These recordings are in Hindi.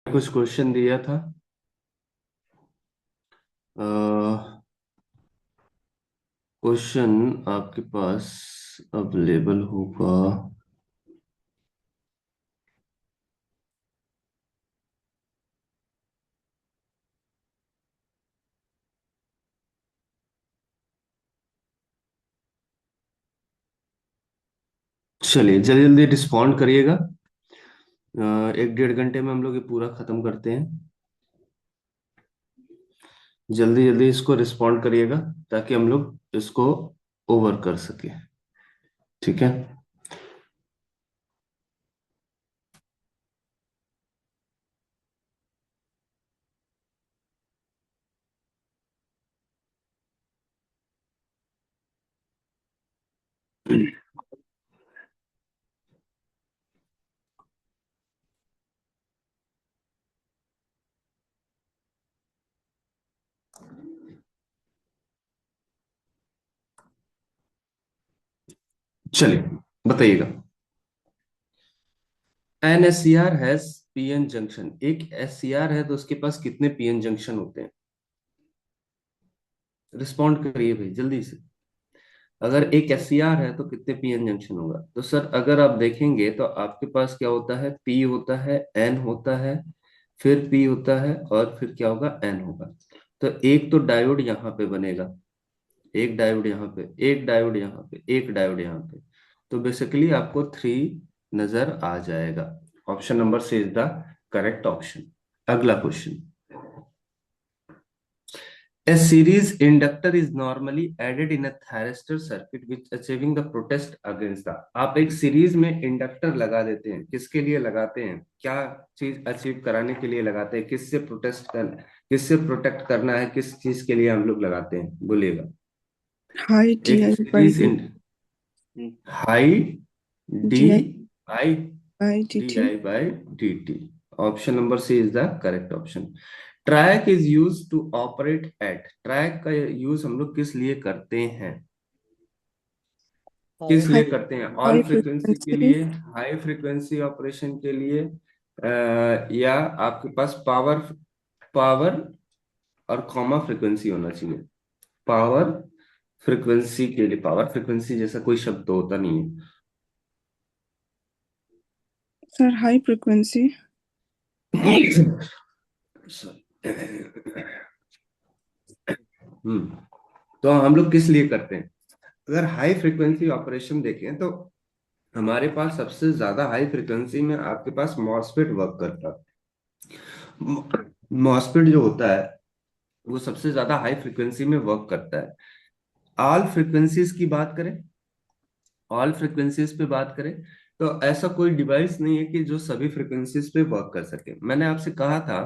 कुछ क्वेश्चन दिया था। क्वेश्चन आपके पास अवेलेबल होगा। चलिए जल्दी जल्दी रिस्पॉन्ड करिएगा। 1 डेढ़ घंटे में हम लोग ये पूरा खत्म करते हैं। जल्दी जल्दी इसको रिस्पॉन्ड करिएगा ताकि हम लोग इसको ओवर कर सके। ठीक है। चलिए बताइएगा। An S C R has PN junction. एक एस सी आर है तो उसके पास कितने पीएन जंक्शन होते हैं? रिस्पॉन्ड करिए भाई जल्दी से। अगर एक एस सी आर है तो कितने पीएन जंक्शन होगा? तो सर अगर आप देखेंगे तो आपके पास क्या होता है, पी होता है, एन होता है, फिर पी होता है और फिर क्या होगा, एन होगा। तो एक तो डायोड यहाँ पे बनेगा, एक डायोड यहाँ पे, एक डायोड यहाँ पे, एक डायोड यहाँ पे। तो बेसिकली आपको 3 नजर आ जाएगा। Option number C is the correct option. अगला question. A series inductor is normally added in a thyristor circuit which achieving the protest against the। आप एक सीरीज में इंडक्टर लगा देते हैं, किसके लिए लगाते हैं, क्या चीज अचीव कराने के लिए लगाते हैं, किससे प्रोटेस्ट कर, किससे प्रोटेक्ट करना है, किस चीज के लिए हम लोग लगाते हैं, बोलिएगा। हाई टी एक I by series D. In high D D I I by D D T. I by D T. Option number C is the correct option. Triac is use to operate at. Triac का यूज हम लोग किस लिए करते हैं? किस हाई लिए करते हैं? ऑल हाई फ्रीक्वेंसी के फ्रिक्वेंसी। लिए, हाई फ्रीक्वेंसी ऑपरेशन के लिए, या आपके पास पावर, पावर और कॉमा फ्रीक्वेंसी होना चाहिए। पावर फ्रीक्वेंसी के लिए, पावर फ्रीक्वेंसी जैसा कोई शब्द तो होता नहीं सर हाई फ्रिक्वेंसी। है। तो हम लोग किस लिए करते हैं? अगर हाई फ्रीक्वेंसी ऑपरेशन देखें तो हमारे पास सबसे ज्यादा हाई फ्रीक्वेंसी में आपके पास मॉसफेट वर्क करता है। मॉसफेट जो होता है वो सबसे ज्यादा हाई फ्रीक्वेंसी में वर्क करता है। ऑल फ्रीक्वेंसीज की बात करें, ऑल फ्रीक्वेंसीज पे बात करें तो ऐसा कोई डिवाइस नहीं है कि जो सभी फ्रीक्वेंसीज पे वर्क कर सके। मैंने आपसे कहा था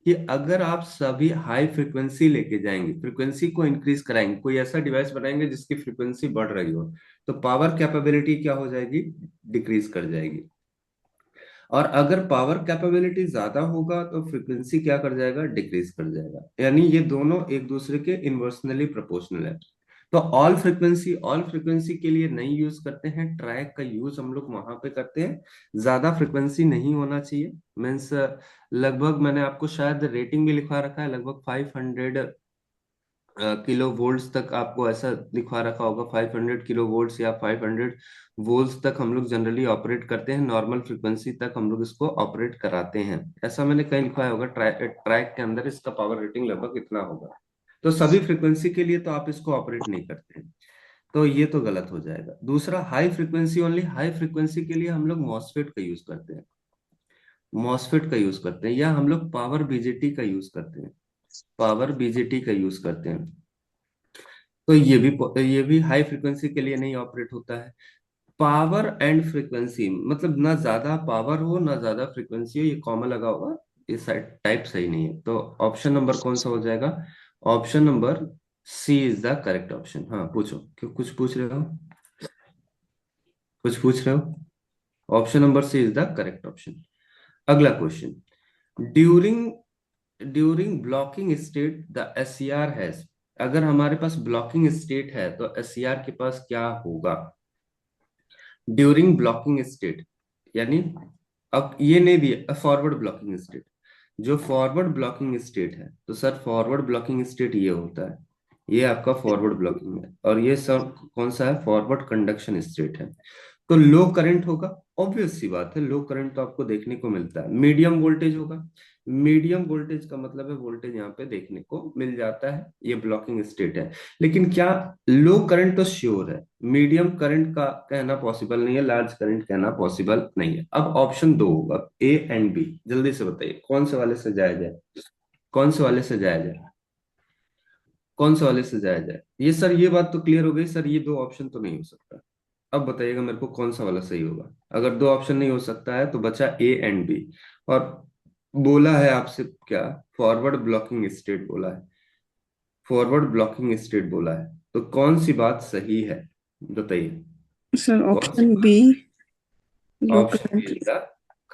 कि अगर आप सभी हाई फ्रीक्वेंसी लेके जाएंगे, फ्रीक्वेंसी को इंक्रीज कराएंगे, कोई ऐसा डिवाइस बनाएंगे जिसकी फ्रीक्वेंसी बढ़ रही हो, तो पावर कैपेबिलिटी क्या हो जाएगी, डिक्रीज कर जाएगी। और अगर पावर कैपेबिलिटी ज्यादा होगा तो फ्रीक्वेंसी क्या कर जाएगा, डिक्रीज कर जाएगा। यानी ये दोनों एक दूसरे के इन्वर्सनली प्रोपोर्शनल है। तो ऑल फ्रीक्वेंसी, ऑल फ्रीक्वेंसी के लिए नहीं यूज करते हैं, ट्रैक का यूज हम लोग वहां पे करते हैं। ज्यादा फ्रीक्वेंसी नहीं होना चाहिए, मीन्स लगभग मैंने आपको शायद रेटिंग भी लिखवा रखा है, लगभग 500 किलो वोल्ट्स तक आपको ऐसा दिखा रखा होगा। 500 किलो वोल्ट्स या 500 वोल्ट्स तक हम लोग जनरली ऑपरेट करते हैं, नॉर्मल फ्रिक्वेंसी तक हम लोग इसको ऑपरेट कराते हैं। ऐसा मैंने कहीं लिखवाया होगा, ट्रैक के अंदर इसका पावर रेटिंग लगभग इतना होगा। तो सभी फ्रिक्वेंसी के लिए तो आप इसको ऑपरेट नहीं करते हैं, तो ये तो गलत हो जाएगा। दूसरा, high frequency only, high frequency के लिए हम लोग मॉसफेट का यूज करते हैं, मॉसफेट का यूज करते हैं, या हम लोग पावर बीजेटी का यूज करते हैं, पावर बीजेटी का यूज करते हैं। तो ये भी हाई फ्रिक्वेंसी के लिए नहीं ऑपरेट होता है। पावर एंड फ्रिक्वेंसी मतलब ना ज्यादा पावर हो ना ज्यादा फ्रिक्वेंसी हो, ये कॉमन लगा होगा, इस टाइप सही नहीं है। तो ऑप्शन नंबर कौन सा हो जाएगा? Option number C is the correct option. हाँ पूछो, क्यों कुछ पूछ रहे हो, कुछ पूछ रहे हो? Option number C is the correct option. अगला question. During during blocking state the S C R has. अगर हमारे पास ब्लॉकिंग स्टेट है तो एस सी आर के पास क्या होगा? ड्यूरिंग ब्लॉकिंग स्टेट, यानी अब ये नहीं दिया फॉरवर्ड ब्लॉकिंग स्टेट, जो फॉरवर्ड ब्लॉकिंग स्टेट है, तो सर फॉरवर्ड ब्लॉकिंग स्टेट ये होता है, ये आपका फॉरवर्ड ब्लॉकिंग है, और ये सब कौन सा है, फॉरवर्ड कंडक्शन स्टेट है। तो लो करंट होगा, ऑब्वियस सी बात है, लो करंट तो आपको देखने को मिलता है। मीडियम वोल्टेज होगा, मीडियम वोल्टेज का मतलब है वोल्टेज यहाँ पे देखने को मिल जाता है, ये ब्लॉकिंग स्टेट है। लेकिन क्या लो करंट तो श्योर है, मीडियम करंट का कहना पॉसिबल नहीं है, लार्ज करंट कहना पॉसिबल नहीं है। अब ऑप्शन दो होगा, ए एंड बी, जल्दी से बताइए कौन से वाले से जाया जाए, कौन से वाले से जाया जाए, कौन से वाले से जाया जाए। ये सर ये बात तो क्लियर हो गई सर, ये दो ऑप्शन तो नहीं हो सकता। अब बताइएगा मेरे को कौन सा वाला सही होगा। अगर दो ऑप्शन नहीं हो सकता है तो बचा ए एंड बी, और बोला है आपसे क्या, फॉरवर्ड ब्लॉकिंग स्टेट बोला है, फॉरवर्ड ब्लॉकिंग स्टेट बोला है, तो कौन सी बात सही है, बताइए सर कौन सी ऑप्शन बात। B, low option B current. Is the,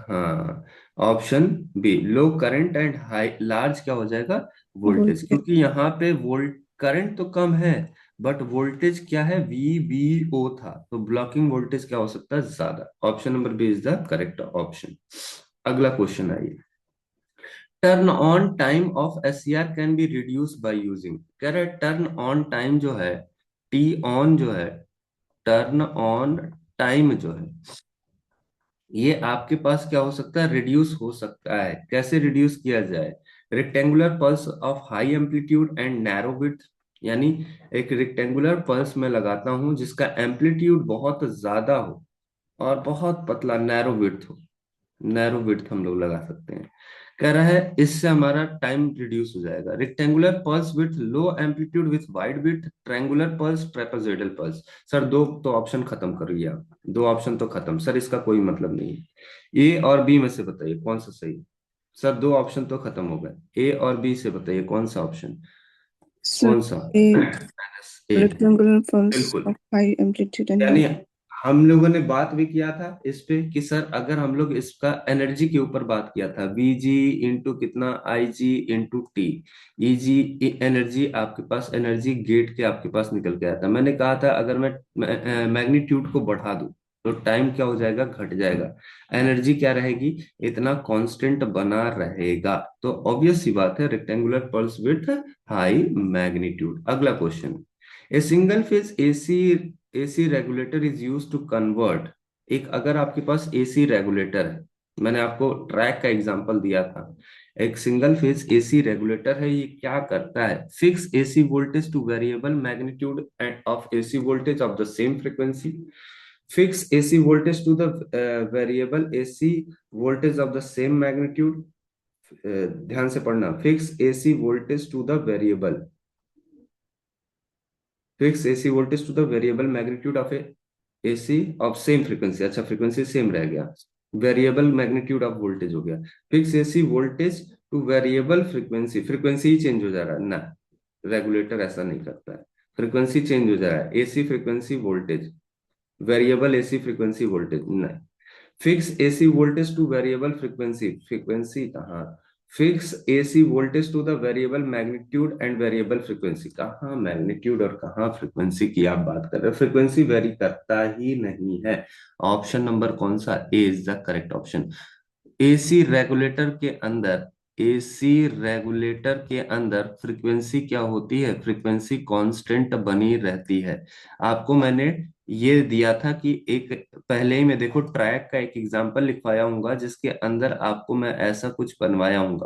हाँ, option B, low current and high large क्या हो जाएगा, वोल्टेज, वोल्टेज। क्योंकि यहाँ पे वोल्ट करंट तो कम है, बट वोल्टेज क्या है, वी बी ओ था, तो ब्लॉकिंग वोल्टेज क्या हो सकता है, ज्यादा। Option number B is the correct option. अगला क्वेश्चन आइए। Turn on time of SCR can be reduce by using, कह रहे टर्न ऑन टाइम जो है, टी ऑन जो है, टर्न ऑन टाइम जो है, ये आपके पास क्या हो सकता है, रिड्यूस हो सकता है। कैसे रिड्यूस किया जाए, rectangular pulse of high amplitude and narrow width, यानी एक रेक्टेंगुलर पल्स में लगाता हूं जिसका एम्पलीट्यूड बहुत ज्यादा हो और बहुत पतला नैरो विड्थ हो, नैरो विड्थ हम लोग लगा सकते हैं। कह रहा है इससे हमारा टाइम रिड्यूस हो जाएगा। Rectangular pulse with low amplitude with wide width, triangular pulse, trapezoidal pulse. Sir दो तो ऑप्शन खत्म करिए आप, दो ऑप्शन तो खत्म सर, इसका कोई मतलब नहीं है। ए और बी में से बताइए कौन सा सही है? सर दो ऑप्शन तो खत्म हो गए, ए और बी से बताइए कौन सा ऑप्शन, सर कौन सा। ए, ए, रेक्टेंगुलर पल्स बिल्कुल। Of high amplitude and low. यानी हम लोगों ने बात भी किया था इस पे कि सर अगर हम लोग इसका एनर्जी के ऊपर बात किया था, वी जी इंटू कितना, आई जी इंटू टी, ई जी एनर्जी आपके पास, एनर्जी गेट के आपके पास निकल के आया था। मैंने कहा था अगर मैं मैग्नीट्यूड को बढ़ा दूं तो टाइम क्या हो जाएगा, घट जाएगा, एनर्जी क्या रहेगी, इतना कांस्टेंट बना रहेगा। तो ऑब्वियस सी बात है, rectangular pulse width high magnitude. अगला question. A single phase AC, AC regulator is use to convert, एक अगर आपके पास एसी रेगुलेटर है, मैंने आपको ट्रैक का एग्जांपल दिया था, एक सिंगल फेज एसी रेगुलेटर है, ये क्या करता है, fix AC voltage to variable magnitude of AC voltage of the same frequency, fix AC voltage to the variable AC voltage of the same magnitude, ध्यान से पढ़ना, fix AC voltage to the variable, fix AC voltage to the variable magnitude of a AC of same frequency, अच्छा फ्रीक्वेंसी सेम रह गया, वेरिएबल मैग्नीट्यूड ऑफ वोल्टेज हो गया, fix AC voltage to variable frequency, frequency he change हो जा रहा है ना, रेगुलेटर ऐसा नहीं करता है, फ्रीक्वेंसी चेंज हो जा रहा है, AC frequency voltage, variable AC frequency voltage नहीं, fix AC voltage to variable frequency, frequency कहाँ, fix AC voltage to the variable magnitude and variable frequency, कहाँ मैग्नीट्यूड और कहाँ फ्रीक्वेंसी की आप बात कर रहे हो, फ्रीक्वेंसी वेरी करता ही नहीं है। ऑप्शन नंबर कौन सा, A is the correct option. AC regulator के अंदर, एसी रेगुलेटर के अंदर फ्रीक्वेंसी क्या होती है, फ्रीक्वेंसी कांस्टेंट बनी रहती है। आपको मैंने ये दिया था कि एक, पहले ही मैं देखो ट्रैक का एक एग्जांपल लिखवाया हूँ जिसके अंदर आपको मैं ऐसा कुछ बनवाया हूँ,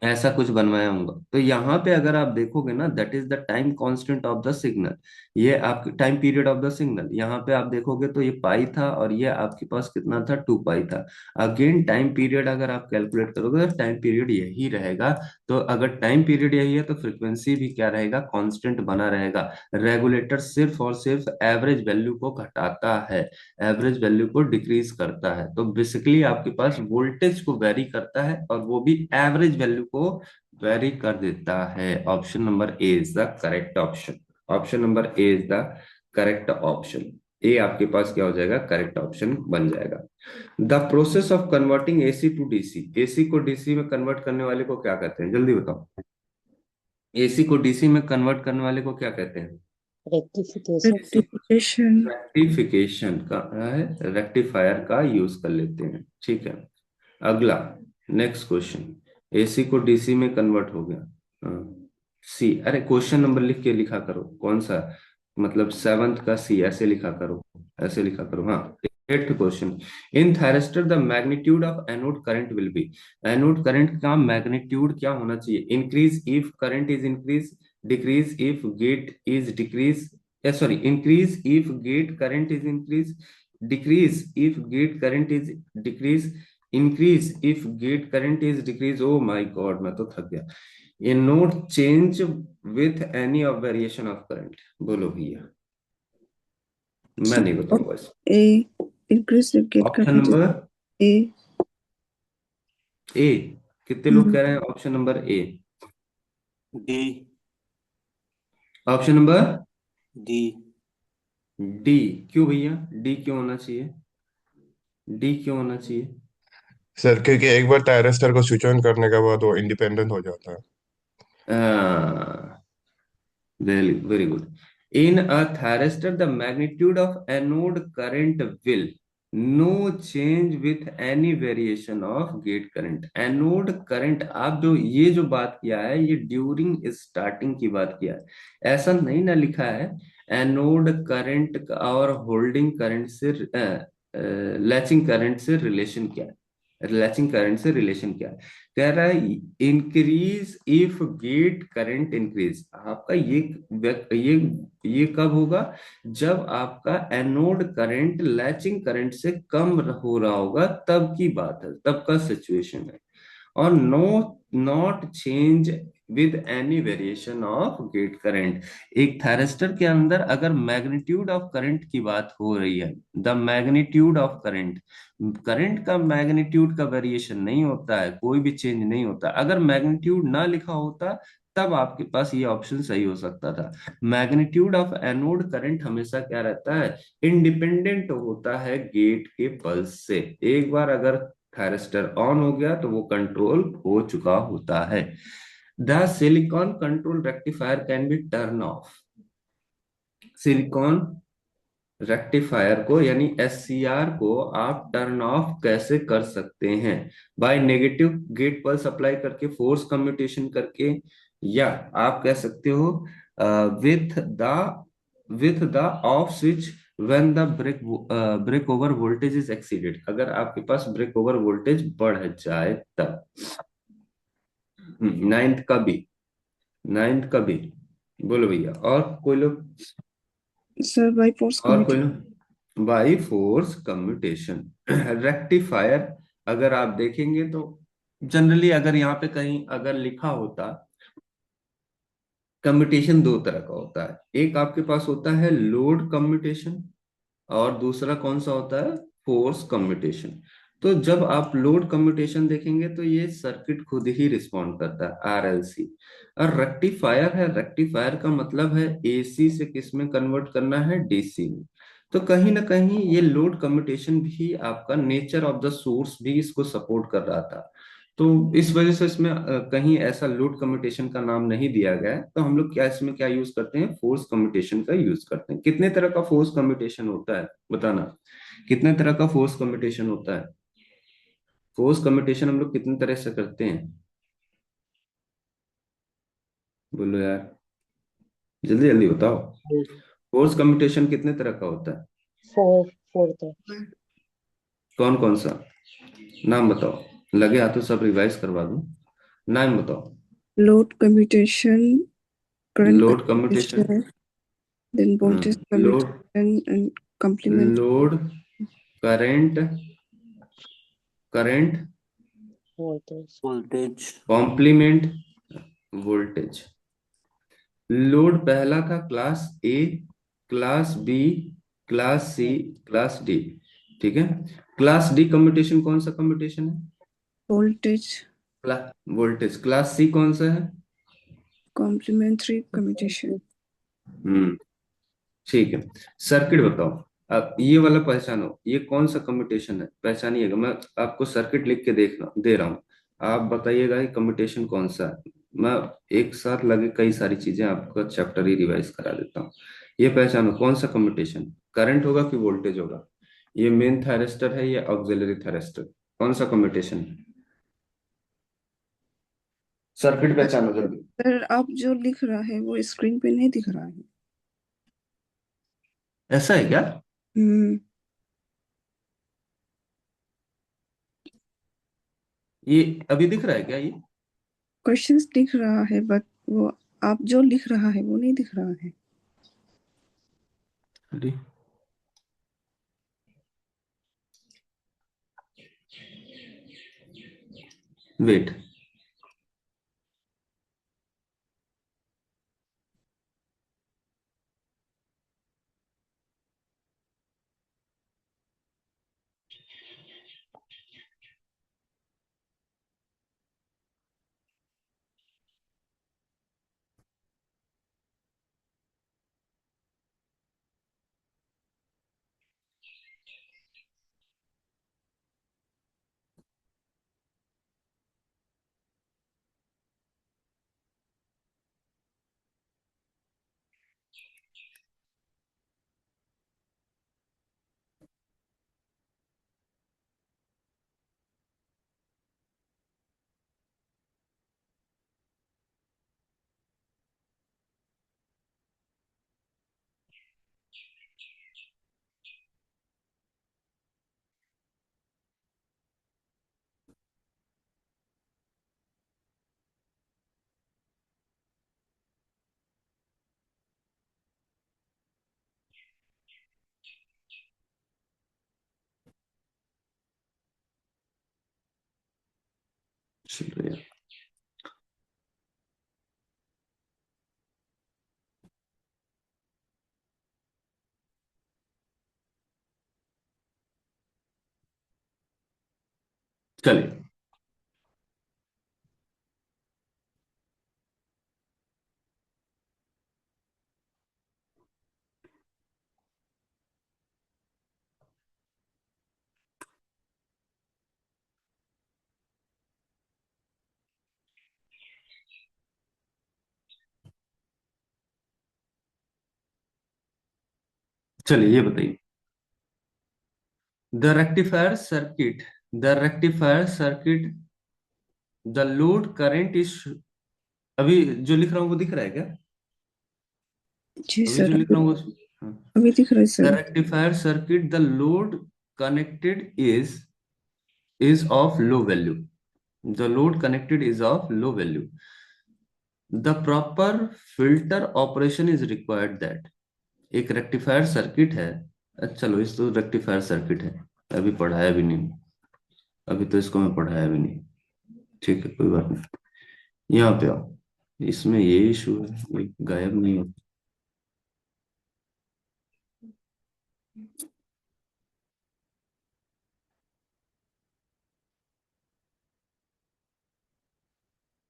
ऐसा कुछ बनवाया होगा। तो यहाँ पे अगर आप देखोगे ना, that is the time constant of the signal, ये आपकी time period of the signal, यहाँ पे आप देखोगे तो ये पाई था और ये आपके पास कितना था, 2 पाई था। अगेन टाइम पीरियड अगर आप कैलकुलेट करोगे तो टाइम पीरियड यही रहेगा। तो अगर टाइम पीरियड यही है तो फ्रिक्वेंसी भी क्या रहेगा, कांस्टेंट बना रहेगा। रेगुलेटर सिर्फ और सिर्फ एवरेज वैल्यू को घटाता है, एवरेज वैल्यू को डिक्रीज करता है। तो बेसिकली आपके पास वोल्टेज को वेरी करता है और वो भी एवरेज वैल्यू को वेरी कर देता है। Option number A is the correct option, option number A is the correct option. A आपके पास क्या हो जाएगा, करेक्ट ऑप्शन बन जाएगा। The process of converting AC to DC, AC को डीसी में कन्वर्ट करने वाले को क्या कहते हैं, जल्दी बताओ, एसी को डीसी में कन्वर्ट करने वाले को क्या कहते हैं, रेक्टिफिकेशन। रेक्टिफिकेशन। रेक्टिफिकेशन का है, रेक्टिफायर का यूज कर लेते हैं, ठीक है। अगला, नेक्स्ट क्वेश्चन, एसी को डीसी में कन्वर्ट हो गया। हाँ, सी, अरे क्वेश्चन नंबर लिख के लिखा करो, कौन सा, मतलब सेवंथ का सी ऐसे लिखा करो, ऐसे लिखा करो। हाँ, eighth question, in thyristor the magnitude of anode current will be. Anode current का मैग्नीट्यूड क्या होना चाहिए? Increase if current is increase, decrease if gate is decrease, sorry, increase if gate current is increase, decrease if gate current is decrease, increase if gate current is decrease। oh my god, मैं तो थक गया। ये note change with any of variation of current, बोलो भैया, मैं So नहीं बताऊंगा इसको। A, increase the gate option current is number A. ए, कितने लोग Hmm. कह रहे हैं ऑप्शन नंबर ए? D. Option number D. D, क्यों भैया डी क्यों होना चाहिए? डी क्यों होना चाहिए? सर क्योंकि एक बार थायरिस्टर को स्विच ऑन करने के बाद वो इंडिपेंडेंट हो जाता है। Very very good. In a thyristor, the magnitude of anode current will no change with any variation of gate current। Anode current, आप जो ये जो बात किया है ये ड्यूरिंग स्टार्टिंग की बात किया है, ऐसा नहीं ना लिखा है। एनोड करंट और होल्डिंग करंट से, लैचिंग करंट से रिलेशन क्या है? लैचिंग करंट से रिलेशन क्या है? कह रहा है increase if gate current increase. आपका ये ये कब होगा? जब आपका एनोड करंट लैचिंग करंट से कम हो रहा होगा, तब की बात है, तब का सिचुएशन है। और no, not change with any variation of gate current. एक थायरिस्टर के अंदर अगर मैग्नीट्यूड ऑफ करंट की बात हो रही है, the magnitude of current, current का मैग्नीट्यूड का वेरिएशन नहीं होता है, कोई भी चेंज नहीं होता। अगर मैग्नीट्यूड ना लिखा होता तब आपके पास ये ऑप्शन सही हो सकता था। मैग्नीट्यूड ऑफ एनोड करंट हमेशा क्या रहता है? इंडिपेंडेंट होता है गेट के पल्स से। एक बार अगर थायरिस्टर ऑन हो गया तो वो कंट्रोल हो चुका होता है। The silicon control rectifier can be turn off. Silicon rectifier को यानी एससीआर को आप टर्न ऑफ कैसे कर सकते हैं? By negative gate pulse apply करके, फोर्स कम्यूटेशन करके, या आप कह सकते हो with the off switch when the break over voltage is exceeded. अगर आपके पास ब्रेक ओवर वोल्टेज बढ़ जाए तब। नाइन्थ का भी, नाइन्थ का भी, बोलो भैया। और कोई लोग? Sir, by force और कोई commutation. लोग? By force commutation. रेक्टिफायर अगर आप देखेंगे तो जनरली अगर यहाँ पे कहीं अगर लिखा होता, कम्यूटेशन दो तरह का होता है। एक आपके पास होता है लोड कम्यूटेशन, और दूसरा कौन सा होता है? Force commutation. तो जब आप लोड कम्यूटेशन देखेंगे तो ये सर्किट खुद ही रिस्पॉन्ड करता है, आरएलसी। और रेक्टिफायर है, रेक्टिफायर का मतलब है एसी से किस में कन्वर्ट करना है? डीसी में। तो कहीं ना कहीं ये लोड कम्यूटेशन भी आपका नेचर ऑफ द सोर्स भी इसको सपोर्ट कर रहा था। तो इस वजह से इसमें कहीं ऐसा लोड कम्यूटेशन का नाम नहीं दिया गया है। तो हम लोग क्या इसमें क्या यूज करते हैं? फोर्स कम्यूटेशन का यूज करते हैं। कितने तरह का फोर्स कम्यूटेशन होता है बताना? कितने तरह का फोर्स कम्यूटेशन होता है? फोर्स कम्यूटेशन हम लोग कितने तरह से करते हैं? बोलो यार, जल्दी जल्दी बताओ। फोर्स कम्यूटेशन कितने तरह का होता है? फोर फोर तो कौन कौन सा? नाम बताओ, लगे हाथों सब रिवाइज करवा दूं। नाम बताओ। Load commutation, current load commutation, commutation, then voltage लोड, commutation and complement. Load current, current voltage voltage. Complement voltage. Load पहला था class A, class B, class C, class D. ठीक है। क्लास डी कम्यूटेशन कौन सा कम्यूटेशन है? Voltage voltage. क्लास सी कौन सा है? complementary commutation. ठीक है। सर्किट बताओ। अब ये वाला पहचानो, ये कौन सा कम्यूटेशन है, पहचानिएगा। मैं आपको सर्किट लिख के देखना दे रहा हूँ, आप बताइएगा कि कम्यूटेशन कौन सा है। मैं एक साथ लगे कई सारी चीजें आपका चैप्टर ही रिवाइज करा देता हूँ। ये पहचानो कौन सा कम्यूटेशन, करंट होगा कि वोल्टेज होगा? ये मेन थायरिस्टर है, ये ऑक्सिलरी थायरिस्टर, कौन सा कम्यूटेशन है? सर्किट पहचानो जल्दी। सर आप जो लिख रहा है वो स्क्रीन पे नहीं दिख रहा है। ऐसा है क्या? हम्म। ये अभी दिख रहा है क्या ये? क्वेश्चंस दिख रहा है बट वो आप जो लिख रहा है वो नहीं दिख रहा है। अरे वेट। चलो यार। चलिए। चलिए ये बताइए। The rectifier circuit, the rectifier circuit, the load current is, अभी जो लिख रहा हूँ वो दिख रहा है क्या? जी अभी जो सर लिख अभी रहा हूँ वो, हाँ। अभी दिख रहा है the sir. Rectifier circuit, the load connected is of low value. The load connected is of low value. The proper filter operation is required that, एक रेक्टिफायर सर्किट है। अच्छा चलो, इस तो रेक्टिफायर सर्किट है, अभी पढ़ाया भी नहीं, अभी तो इसको मैं पढ़ाया भी नहीं। ठीक है कोई बात नहीं, यहाँ पे आओ। इसमें ये इशू है, ये गायब नहीं हो।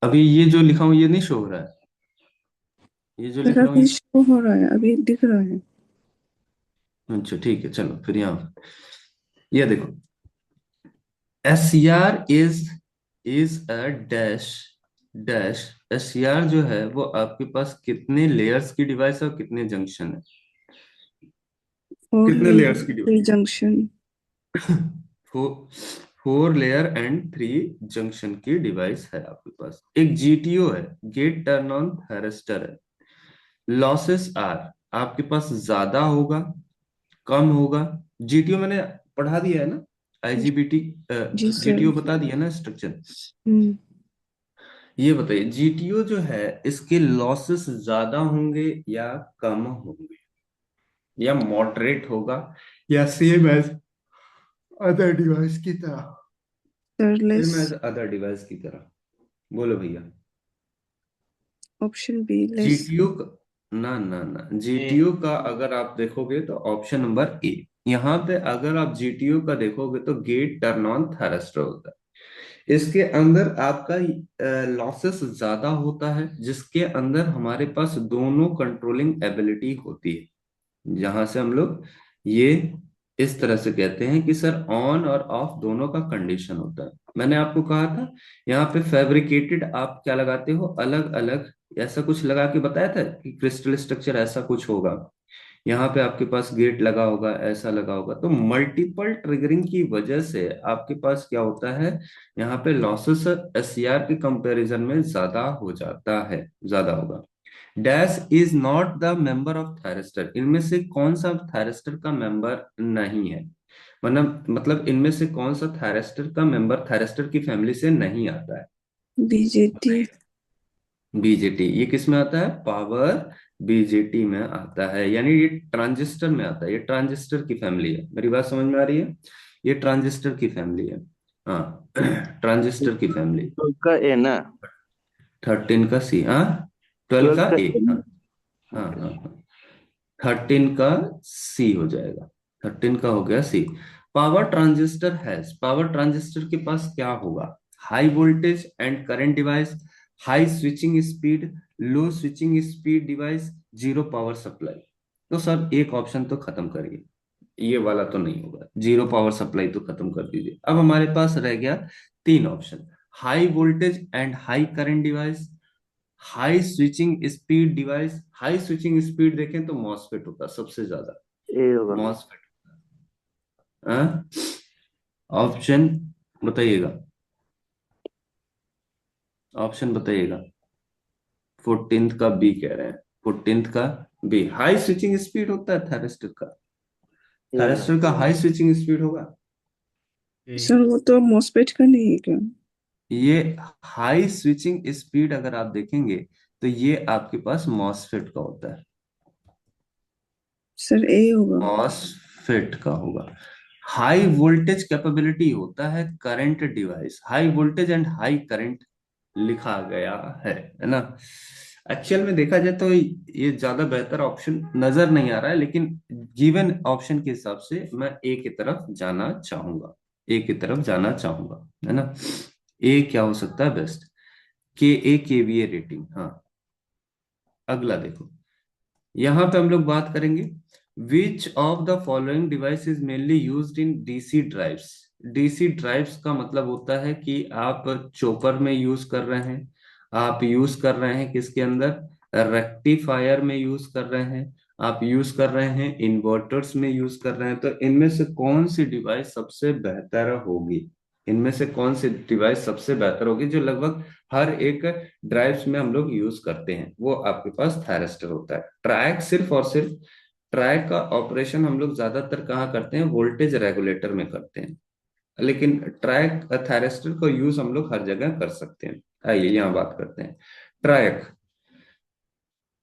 अभी ये जो लिखा हूँ ये नहीं शो हो रहा है, ये जो सर लिख रहा हूँ अभी शो हो रहा है, अभी दिख रहा है। अच्छा ठीक है चलो फिर यहाँ ये देखो। SCR is a dash dash. SCR जो है वो आपके पास कितने लेयर्स की डिवाइस है और कितने जंक्शन है? फोर कितने लेयर लेयर्स की three junction. Device? 4 layer and 3 junction की डिवाइस है आपके पास। एक GTO है, गेट टर्न ऑन थैरिस्टर है। लॉसेस आर आपके पास ज्यादा होगा, कम होगा। GTO मैंने पढ़ा दिया है ना, IGBT। जी सर। GTO बता दिया ना स्ट्रक्चर। हम्म। ये बताइए GTO जो है इसके लॉसेस ज्यादा होंगे या कम होंगे, या मॉडरेट होगा, या सेम एज अदर डिवाइस की तरह? Sir less. Same as other device की तरह, बोलो भैया। Option be less. जीटीयू का, ना ना ना, जीटीयू का अगर आप देखोगे तो ऑप्शन नंबर ए। यहाँ पे अगर आप जीटीयू का देखोगे तो गेट टर्न ऑन थैरिस्टर होता है। इसके अंदर आपका लॉसेस ज्यादा होता है, जिसके अंदर हमारे पास दोनों कंट्रोलिंग एबिलिटी होती है। जहां से हम लोग ये इस तरह से कहते हैं कि सर ऑन और ऑफ दोनों का कंडीशन होता है। मैंने आपको कहा था यहाँ पे फैब्रिकेटेड आप क्या लगाते हो, अलग अलग ऐसा कुछ लगा के बताया था कि क्रिस्टल स्ट्रक्चर ऐसा कुछ होगा। यहाँ पे आपके पास गेट लगा होगा, ऐसा लगा होगा, तो मल्टीपल ट्रिगरिंग की वजह से आपके पास क्या होता है, यहाँ पे लॉसेस एससीआर के कंपैरिजन में ज्यादा हो जाता है, ज्यादा होगा। Dash is not the member of thyristor, इनमें से कौन सा थायरिस्टर का मेंबर नहीं है, मतलब इनमें से कौन सा थायरिस्टर का मेंबर थायरिस्टर की फैमिली से नहीं आता है। बीजेटी। बीजेटी ये किस में आता है, पावर बीजेटी में आता है, यानी ये ट्रांजिस्टर में आता है, ये ट्रांजिस्टर की फैमिली है। मेरी बात समझ में आ रही है, ये ट्रांजिस्टर की फैमिली है। हाँ ट्रांजिस्टर की फैमिली। 12 का ए ना। 13 का सी, हाँ 12 12 का का ए, ए। हाँ हाँ हाँ हाँ। 13 का सी हो जाएगा, 13 का हो गया C. Power transistor has, power transistor के पास क्या होगा, high voltage and current device, high switching speed, low switching speed device, zero power supply. तो सर एक ऑप्शन तो खत्म करिए, ये वाला तो नहीं होगा, जीरो पावर सप्लाई तो खत्म कर दीजिए। अब हमारे पास रह गया 3 option, high voltage and high current device, high switching speed device. High switching speed देखें तो मॉसफेट होता है सबसे ज्यादा, ए होगा। मॉसफेट। ऑप्शन बताइएगा, ऑप्शन बताइएगा। 14th का बी कह रहे हैं, 14th का बी, हाई स्विचिंग स्पीड होता है थायरिस्टर का, ए होगा। थायरिस्टर का हाई स्विचिंग स्पीड होगा। सर वो तो मॉस्फेट का नहीं है क्या? ये हाई स्विचिंग स्पीड अगर आप देखेंगे तो ये आपके पास मॉसफेट का होता है, सर ए होगा। मॉसफेट का होगा। हाई वोल्टेज कैपेबिलिटी होता है current device, high voltage and high current लिखा गया है ना। एक्चुअल में देखा जाए तो ये ज्यादा बेहतर ऑप्शन नजर नहीं आ रहा है, लेकिन गिवन ऑप्शन के हिसाब से मैं ए की तरफ जाना चाहूंगा, ए की तरफ जाना चाहूंगा, है ना। ए क्या हो सकता है बेस्ट, के ए केवीए रेटिंग। हाँ अगला देखो, यहाँ पे हम लोग बात करेंगे, which of the following device is mainly used in DC drives. DC drives का मतलब होता है कि आप चॉपर में यूज कर रहे हैं, आप यूज कर रहे हैं किसके अंदर, रेक्टिफायर में यूज कर रहे हैं, आप यूज कर रहे हैं इन्वर्टर्स में यूज कर रहे हैं। तो इनमें से कौन सी डिवाइस सबसे बेहतर होगी, इनमें से कौन सी डिवाइस सबसे बेहतर होगी जो लगभग हर एक ड्राइव्स में हम लोग यूज करते हैं, वो आपके पास थायरिस्टर होता है। ट्रैक सिर्फ और सिर्फ, ट्रैक का ऑपरेशन हम लोग ज्यादातर कहाँ करते हैं, वोल्टेज रेगुलेटर में करते हैं, लेकिन ट्रैक थायरिस्टर का यूज हम लोग हर जगह कर सकते हैं। आइए यहाँ बात करते हैं ट्रैक।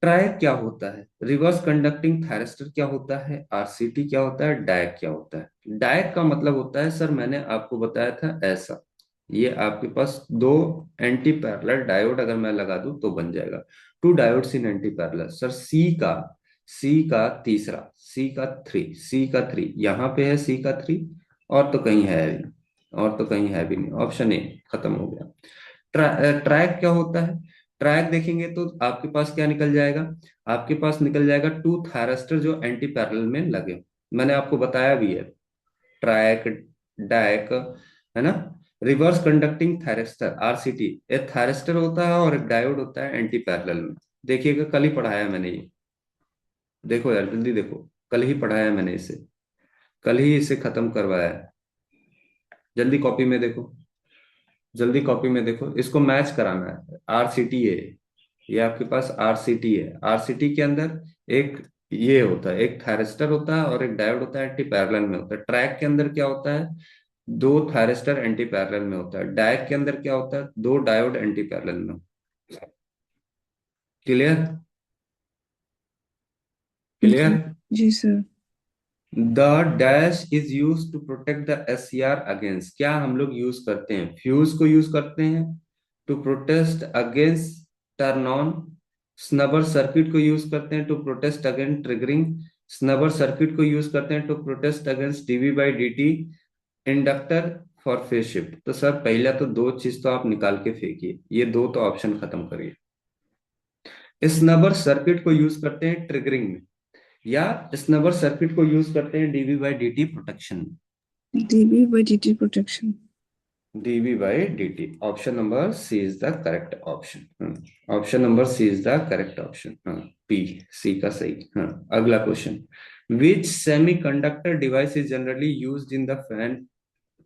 ट्रैक क्या होता है, रिवर्स कंडक्टिंग थायरिस्टर क्या होता है, आरसीटी क्या होता है, डायक क्या होता है। डायक का मतलब होता है सर, मैंने आपको बताया था ऐसा, ये आपके पास दो एंटी पैरेलल डायोड अगर मैं लगा दूं तो बन जाएगा, टू डायोड्स इन एंटी पैरेलल। सर सी का तीसरा, सी का थ्री यहाँ पे है, सी का थ्री, और तो कहीं है भी, और तो कहीं है भी नहीं, ऑप्शन ए खत्म हो गया। ट्रैक क्या होता है, ट्रैक देखेंगे तो आपके पास क्या निकल जाएगा, आपके पास निकल जाएगा टू थायरिस्टर जो एंटी पैरेलल में लगे, मैंने आपको बताया भी है, ट्रैक, डायक, है ना। रिवर्स कंडक्टिंग थायरिस्टर आरसीटी, एक थायरिस्टर होता है और एक डायोड होता है एंटी पैरेलल में। देखिएगा कल ही पढ़ाया मैंने ये, देखो यार जल्दी देखो, कल ही पढ़ाया मैंने इसे, कल ही इसे खत्म करवाया है, जल्दी कॉपी में देखो, जल्दी कॉपी में देखो, इसको मैच कराना है, आरसीटी है ये आपके पास, आरसीटी है। आरसीटी के अंदर एक ये होता है, एक थायरिस्टर होता है और एक डायोड होता है, एंटी पैरेलल में होता है। ट्रैक के अंदर क्या होता है, दो थायरिस्टर एंटी पैरेलल में होता है। डायक के अंदर क्या होता है, दो डायोड एंटी पैरेलल में। Clear, clear. जी sir. The dash is use to protect the SCR against, क्या हम लोग यूज करते हैं, फ्यूज को यूज करते हैं to protest against turn on, snubber circuit को यूज करते हैं to protest against triggering, snubber circuit को यूज करते हैं to protest against dV by d, inductor for phase shift. तो सर पहला तो दो चीज तो आप निकाल के फेंकिए, ये दो तो ऑप्शन खत्म करिए। स्नबर सर्किट को यूज करते हैं ट्रिगरिंग में, या स्नबर सर्किट को यूज करते हैं डीवी बाई डी प्रोटेक्शन में। DV by dt protection. dV by dt. Option number C is the correct option. Option number C is the correct option. P, C का सही। हाँ, अगला question. Which semiconductor device is generally used in the fan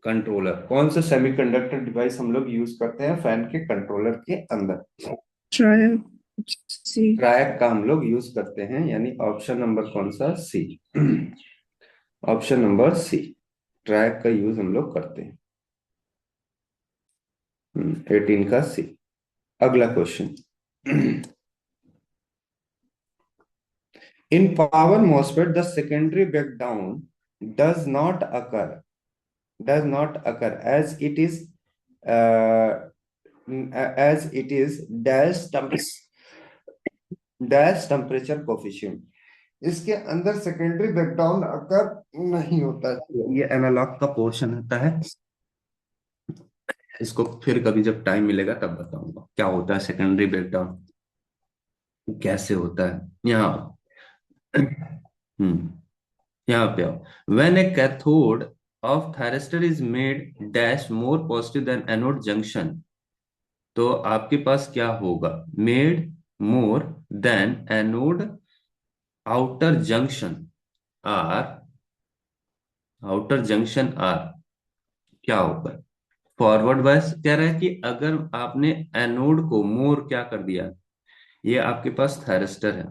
controller? कौन सा सेमीकंडक्टर डिवाइस हम लोग यूज करते हैं फैन के कंट्रोलर के अंदर? ट्रायल सी। ट्रैक का हम लोग यूज करते हैं, यानी ऑप्शन नंबर कौन सा? सी। ऑप्शन नंबर सी, ट्रैक का यूज हम लोग करते हैं। 18 का सी। अगला question. In power MOSFET the secondary breakdown does not occur does not occur uh, as it is dash temperature coefficient. इसके अंदर सेकेंडरी ब्रेकडाउन अकर नहीं होता है, ये एनालॉग का पोर्शन होता है। इसको फिर कभी जब टाइम मिलेगा तब बताऊंगा क्या होता है सेकेंडरी ब्रेकडाउन, कैसे होता है। यहाँ यहाँ पे आओ। When a cathode of thyristor is made dash more positive than anode junction, तो आपके पास क्या होगा? Made more than anode outer junction are, outer junction are क्या होगा? फॉरवर्ड बायस कह रहा है कि अगर आपने एनोड को मोर क्या कर दिया, ये आपके पास थायरिस्टर है,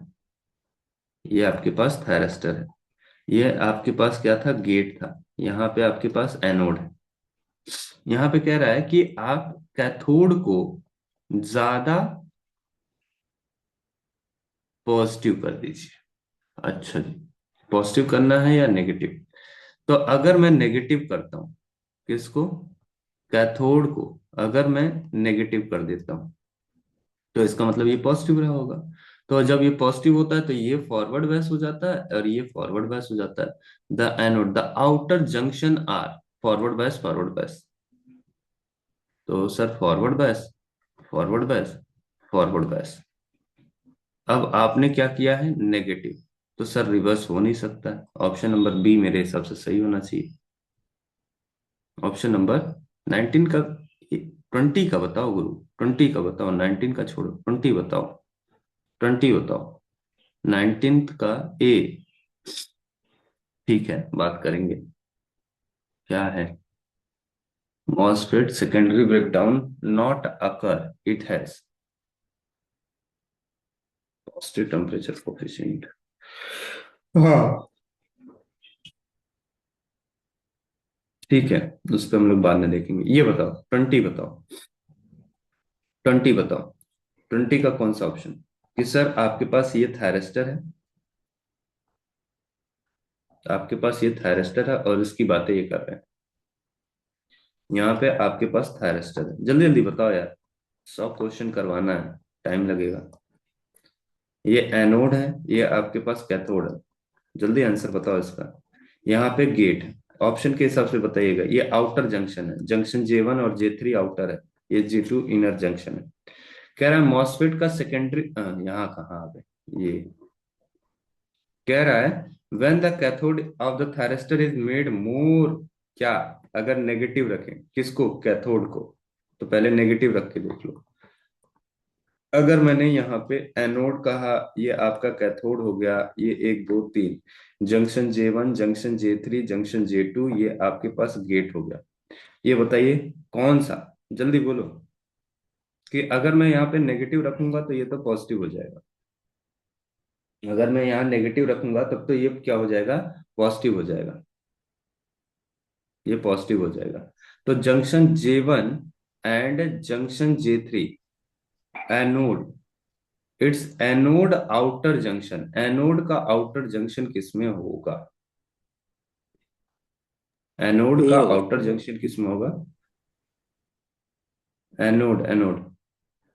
ये आपके पास थायरिस्टर है, ये आपके पास क्या था? गेट था। यहाँ पे आपके पास एनोड है। यहाँ पे कह रहा है कि आप कैथोड को ज्यादा पॉजिटिव कर दीजिए। अच्छा जी, पॉजिटिव करना है या नेगेटिव? तो अगर मैं नेगेटिव करता हूं, किसको? कैथोड को अगर मैं नेगेटिव कर देता हूं तो इसका मतलब ये पॉजिटिव रहा होगा। तो जब ये पॉजिटिव होता है तो ये फॉरवर्ड बायस हो जाता है और ये फॉरवर्ड बायस हो जाता है। The anode the outer junction are forward bias, forward bias. तो sir forward bias, forward bias, forward bias. अब आपने क्या किया है? नेगेटिव। तो सर रिवर्स हो नहीं सकता है। ऑप्शन नंबर बी मेरे हिसाब से सही होना चाहिए। ऑप्शन नंबर 19 का, 20 का बताओ गुरु, 20 का बताओ, 19 का छोड़ो, 20 बताओ, 20 बताओ, 19 का ए। ठीक है, बात करेंगे। क्या है? MOSFET secondary breakdown not occur, it has positive temperature coefficient। हाँ ठीक है, उस पर हम लोग बाद में देखेंगे। ये बताओ, 20 बताओ, 20 बताओ, 20 का कौन सा ऑप्शन? कि सर आपके पास ये थायरिस्टर है, आपके पास ये थायरिस्टर है और इसकी बातें ये कर रहे हैं। यहाँ पे आपके पास थायरिस्टर है। जल्दी जल्दी बताओ यार, 100 क्वेश्चन करवाना है, टाइम लगेगा। ये एनोड है, ये आपके पास कैथोड है। जल्दी आंसर बताओ इसका। यहाँ पे गेट है, ऑप्शन के हिसाब से बताइएगा। ये आउटर जंक्शन है, जंक्शन J1 और J3 आउटर है, ये J2 इनर जंक्शन है। कह रहा है मॉसफेट का सेकेंडरी, यहाँ कहाँ आ गए ये? कह रहा है when the cathode of the thyristor is made more, क्या? अगर नेगेटिव रखें किसको? कैथोड को। तो पहले नेगेटिव रख के देख लो। अगर मैंने यहाँ पे एनोड कहा, ये आपका कैथोड हो गया, ये 1 2 3 junction J1, junction J3, junction J2, ये आपके पास गेट हो गया। ये बताइए कौन सा? जल्दी बोलो। कि अगर मैं यहाँ पे नेगेटिव रखूंगा तो ये तो पॉजिटिव हो जाएगा, अगर मैं यहाँ नेगेटिव रखूंगा तब तो ये क्या हो जाएगा? पॉजिटिव हो जाएगा, ये पॉजिटिव हो जाएगा। तो junction J1 and junction J3 anode, it's anode outer junction. Anode का आउटर जंक्शन किसमें होगा? एनोड ए का होगा। आउटर जंक्शन किसमें होगा? Anode, anode.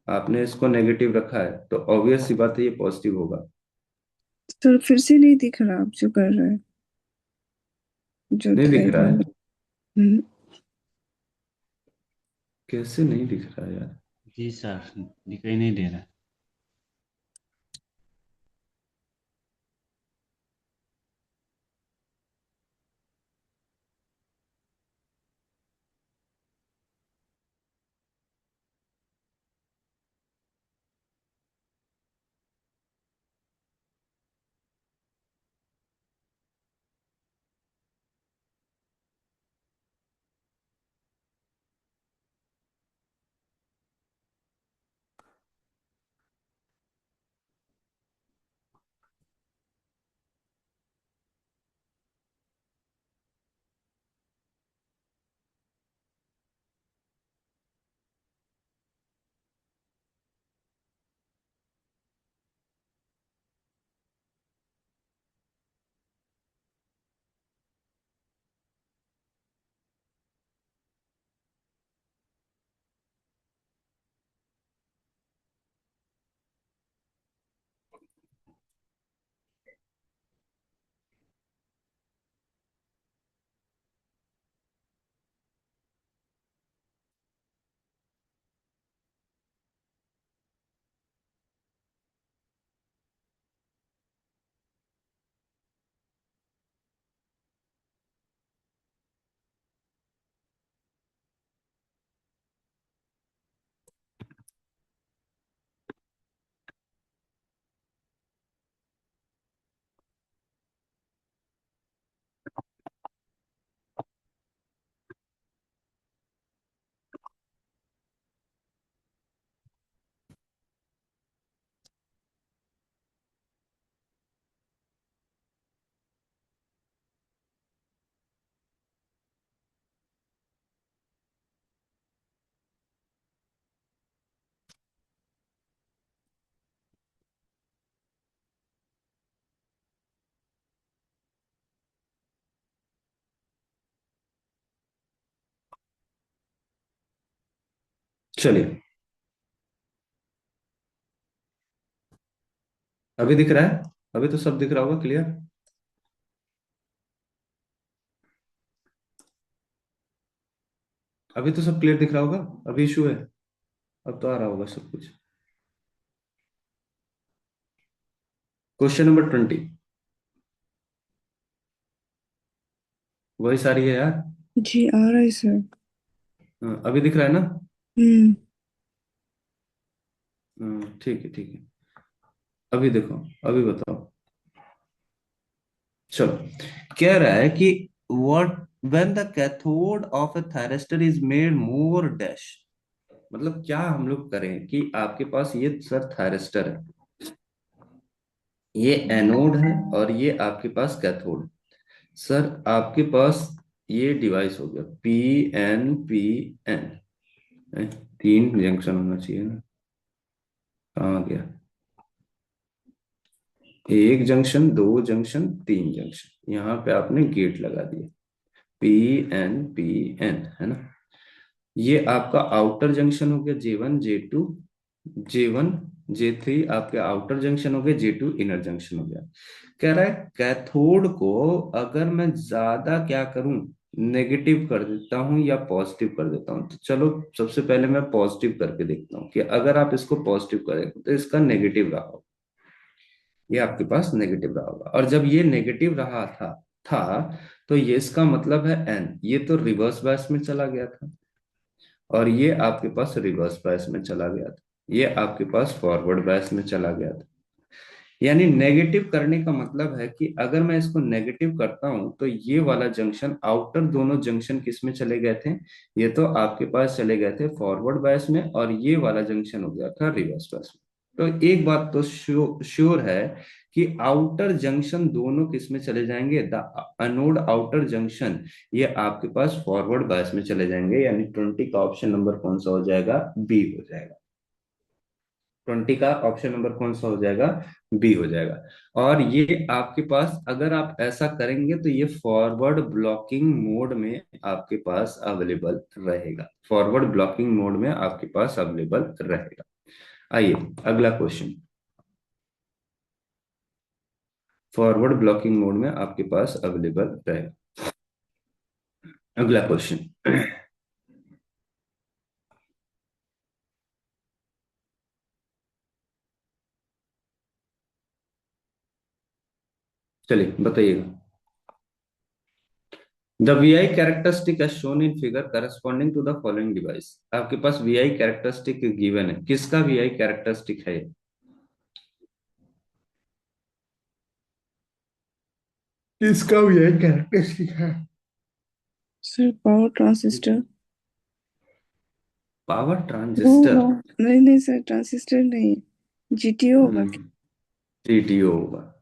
आपने इसको नेगेटिव रखा है तो ऑब्वियस सी बात है ये पॉजिटिव होगा। सर फिर से नहीं दिख रहा आप जो कर रहे हैं, जो नहीं था दिख रहा है? हम्म। कैसे नहीं दिख रहा है यार? जी सर, दिखाई नहीं दे रहा। चलिए, अभी दिख रहा है? अभी तो सब दिख रहा होगा क्लियर। अभी तो सब क्लियर दिख रहा होगा। अभी इशू है? अब तो आ रहा होगा सब कुछ। क्वेश्चन नंबर 20 वही सारी है यार। जी आ रहा है सर। हाँ, अभी दिख रहा है ना? हम्म। ठीक है ठीक है। अभी देखो, अभी बताओ। चलो, कह रहा है कि what when the cathode of A thyristor is made more dash. मतलब क्या हम लोग करें कि आपके पास ये सर थायरिस्टर है, ये एनोड है और ये आपके पास कैथोड है। सर आपके पास ये डिवाइस हो गया पी एन, तीन जंक्शन होना चाहिए ना? कहाँ गया? एक जंक्शन, दो जंक्शन, तीन जंक्शन, यहाँ पे आपने गेट लगा दिया। पी एन है ना? ये आपका आउटर जंक्शन हो गया J1 J2 J1 J3, आपके आउटर जंक्शन हो गए, J2 इनर जंक्शन हो गया। कह रहा है कैथोड को अगर मैं ज्यादा क्या करूं, नेगेटिव कर देता हूं या पॉजिटिव कर देता हूं। तो चलो सबसे पहले मैं पॉजिटिव करके देखता हूं कि अगर आप इसको पॉजिटिव करें तो इसका नेगेटिव रहा होगा, ये आपके पास नेगेटिव रहा होगा। और जब ये नेगेटिव रहा था तो ये इसका मतलब है एन, ये तो रिवर्स बायस में चला गया था और ये आपके पास रिवर्स बायस में चला गया था, ये आपके पास फॉरवर्ड बायस में चला गया था। यानी नेगेटिव करने का मतलब है कि अगर मैं इसको नेगेटिव करता हूं तो ये वाला जंक्शन, आउटर दोनों जंक्शन किस में चले गए थे? ये तो आपके पास चले गए थे फॉरवर्ड बायस में और ये वाला जंक्शन हो गया था रिवर्स बायस में। तो एक बात तो श्योर है कि आउटर जंक्शन दोनों किस में चले जाएंगे? द अनोड आउटर जंक्शन ये आपके पास फॉरवर्ड बायस में चले जाएंगे। यानी 20 का ऑप्शन नंबर कौन सा हो जाएगा? बी हो जाएगा। 20 का ऑप्शन नंबर कौन सा हो जाएगा? बी हो जाएगा। और ये आपके पास अगर आप ऐसा करेंगे तो ये फॉरवर्ड ब्लॉकिंग मोड में आपके पास अवेलेबल रहेगा, फॉरवर्ड ब्लॉकिंग मोड में आपके पास अवेलेबल रहेगा। आइए अगला क्वेश्चन, फॉरवर्ड ब्लॉकिंग मोड में आपके पास अवेलेबल रहेगा। अगला क्वेश्चन चलिए बताइएगा। The VI characteristic as shown in figure corresponding to the following device. आपके पास VI कैरेक्टरिस्टिक गिवन है, किसका VI कैरेक्टरिस्टिक है? किसका VI कैरेक्टरिस्टिक है? Sir power transistor. पावर वो ट्रांजिस्टर। होगा। नहीं नहीं सर, ट्रांजिस्टर नहीं, जीटीओ होगा क्या? GTO होगा,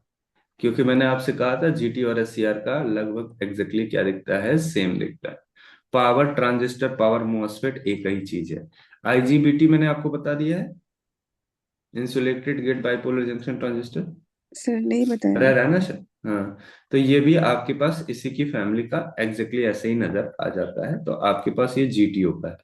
क्योंकि मैंने आपसे कहा था GT और SCR का लगभग एग्जैक्टली क्या दिखता है? सेम दिखता है। पावर ट्रांजिस्टर, पावर मोसफेट एक ही चीज है। IGBT मैंने आपको बता दिया है, insulated gate bipolar junction transistor. Sir नहीं बताया। रह ना सर? हाँ, तो ये भी आपके पास इसी की फैमिली का एग्जैक्टली ऐसे ही नजर आ जाता है। तो आपके पास ये GTO का है।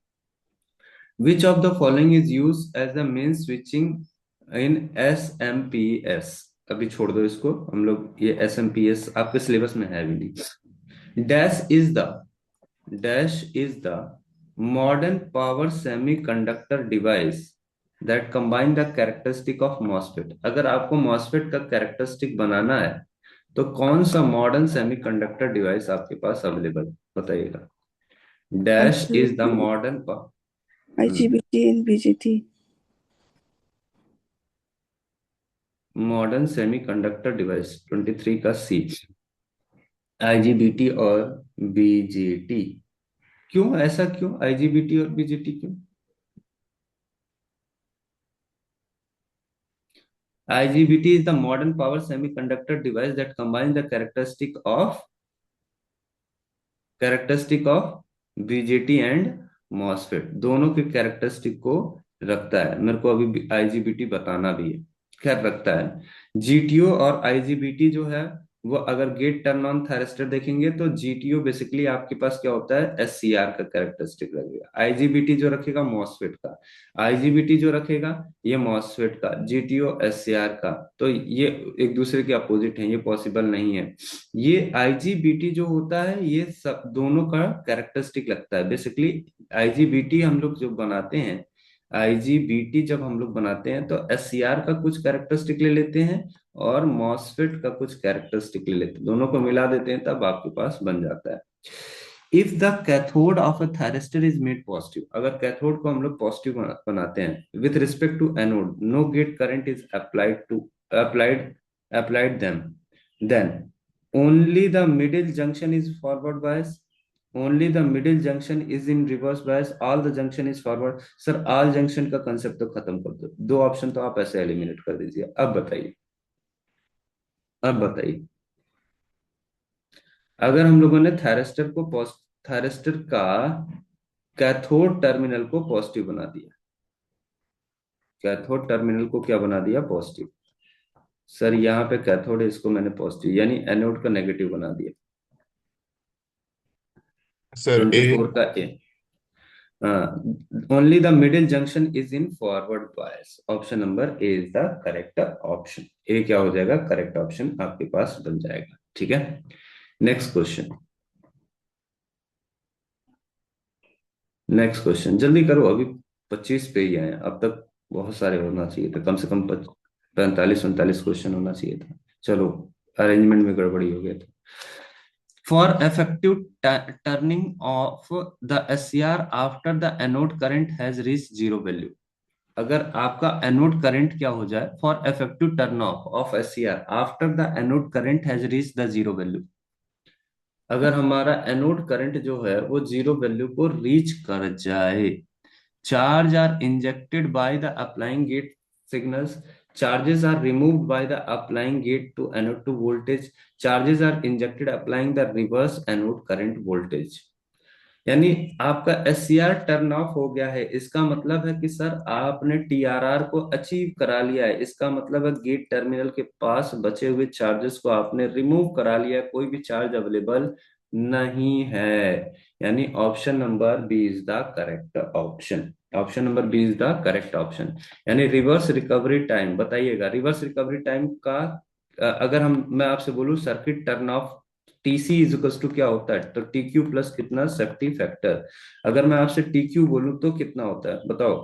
Which of the following is used as the main switching in SMPS? अभी छोड़ दो इसको हम लोग, ये SMPS आपके सिलेबस में है भी नहीं। Dash is the modern power semiconductor device that combine the characteristic of MOSFET. अगर आपको मॉसफेट का कैरेक्टरिस्टिक बनाना है तो कौन सा मॉडर्न सेमीकंडक्टर डिवाइस आपके पास अवेलेबल, बताइएगा। Dash is the modern IGBT and BGT. Modern semiconductor device 23 का सी, IGBT और BJT। क्यों ऐसा, क्यों IGBT और BJT क्यों? IGBT is the modern power semiconductor device that combines the characteristic of BJT and MOSFET, दोनों के कैरेक्टरिस्टिक को रखता है। मेरे को अभी IGBT बताना भी है, खैर रखता है। GTO और IGBT जो है वो अगर गेट टर्न ऑन थायरिस्टर देखेंगे तो जीटीओ बेसिकली आपके पास क्या होता है, एससीआर का कैरेक्टरिस्टिक लगेगा। आईजीबीटी जो रखेगा मॉसफेट का, आईजीबीटी जो रखेगा ये मॉसफेट का, जीटीओ एससीआर का। तो ये एक दूसरे के अपोजिट है, ये पॉसिबल नहीं है। ये आईजीबीटी जो होता है ये सब दोनों का कैरेक्टरिस्टिक लगता है बेसिकली। आईजीबीटी हम लोग जो बनाते हैं, आईजीबीटी जब हम लोग बनाते हैं तो एससीआर का कुछ कैरेक्टरिस्टिक ले लेते हैं और मॉसफेट का कुछ कैरेक्टरिस्टिक ले लेते हैं, दोनों को मिला देते हैं, तब आपके पास बन जाता है। If the cathode of a thyristor is made positive, अगर कैथोड को हम लोग पॉजिटिव बनाते हैं with respect to anode, no gate current is applied applied then only the middle junction is forward bias, only the middle junction is in reverse bias, all the junction is forward. Sir all junction का कंसेप्ट तो खत्म कर दो, दो ऑप्शन तो आप ऐसे एलिमिनेट कर दीजिए। अब बताइए, अब बताइए, अगर हम लोगों ने थायरिस्टर का कैथोड टर्मिनल को पॉजिटिव बना दिया, कैथोड टर्मिनल को क्या बना दिया, पॉजिटिव। सर यहाँ पे कैथोड है, इसको मैंने पॉजिटिव यानी एनोड का नेगेटिव बना दिया, सर ए 24 का A. Only the middle junction is in forward bias, option number A is the correct option. A क्या हो जाएगा, करेक्ट ऑप्शन आपके पास बन जाएगा। ठीक है, नेक्स्ट क्वेश्चन, नेक्स्ट क्वेश्चन जल्दी करो, अभी 25 पे ही आए, अब तक बहुत सारे होना चाहिए था, कम से कम 45-49 क्वेश्चन होना चाहिए था। चलो अरेंजमेंट में गड़बड़ी हो गया था। For effective turning of the SCR after the anode current has reach zero value, अगर आपका एनोड करंट क्या हो जाए, for effective turn off SCR after the anode current has reach the zero value, अगर हमारा एनोड करंट जो है वो जीरो वैल्यू को रीच कर जाए, charge are injected by the applying gate signals, charges are removed by the applying gate to anode to voltage, charges are injected applying the reverse anode current voltage। यानी आपका एससीआर टर्न ऑफ हो गया है, इसका मतलब है कि सर आपने टीआरआर को अचीव करा लिया है, इसका मतलब है गेट टर्मिनल के पास बचे हुए चार्जेस को आपने रिमूव करा लिया है, कोई भी चार्ज अवेलेबल नहीं है। यानी option number B is the correct option, option number B is the correct option. यानी रिवर्स रिकवरी टाइम बताइएगा, रिवर्स रिकवरी टाइम का अगर मैं आपसे बोलूं circuit turn off TC is equal to क्या होता है, तो टी क्यू प्लस कितना, सेफ्टी फैक्टर। अगर मैं आपसे टी क्यू बोलूं तो कितना होता है बताओ,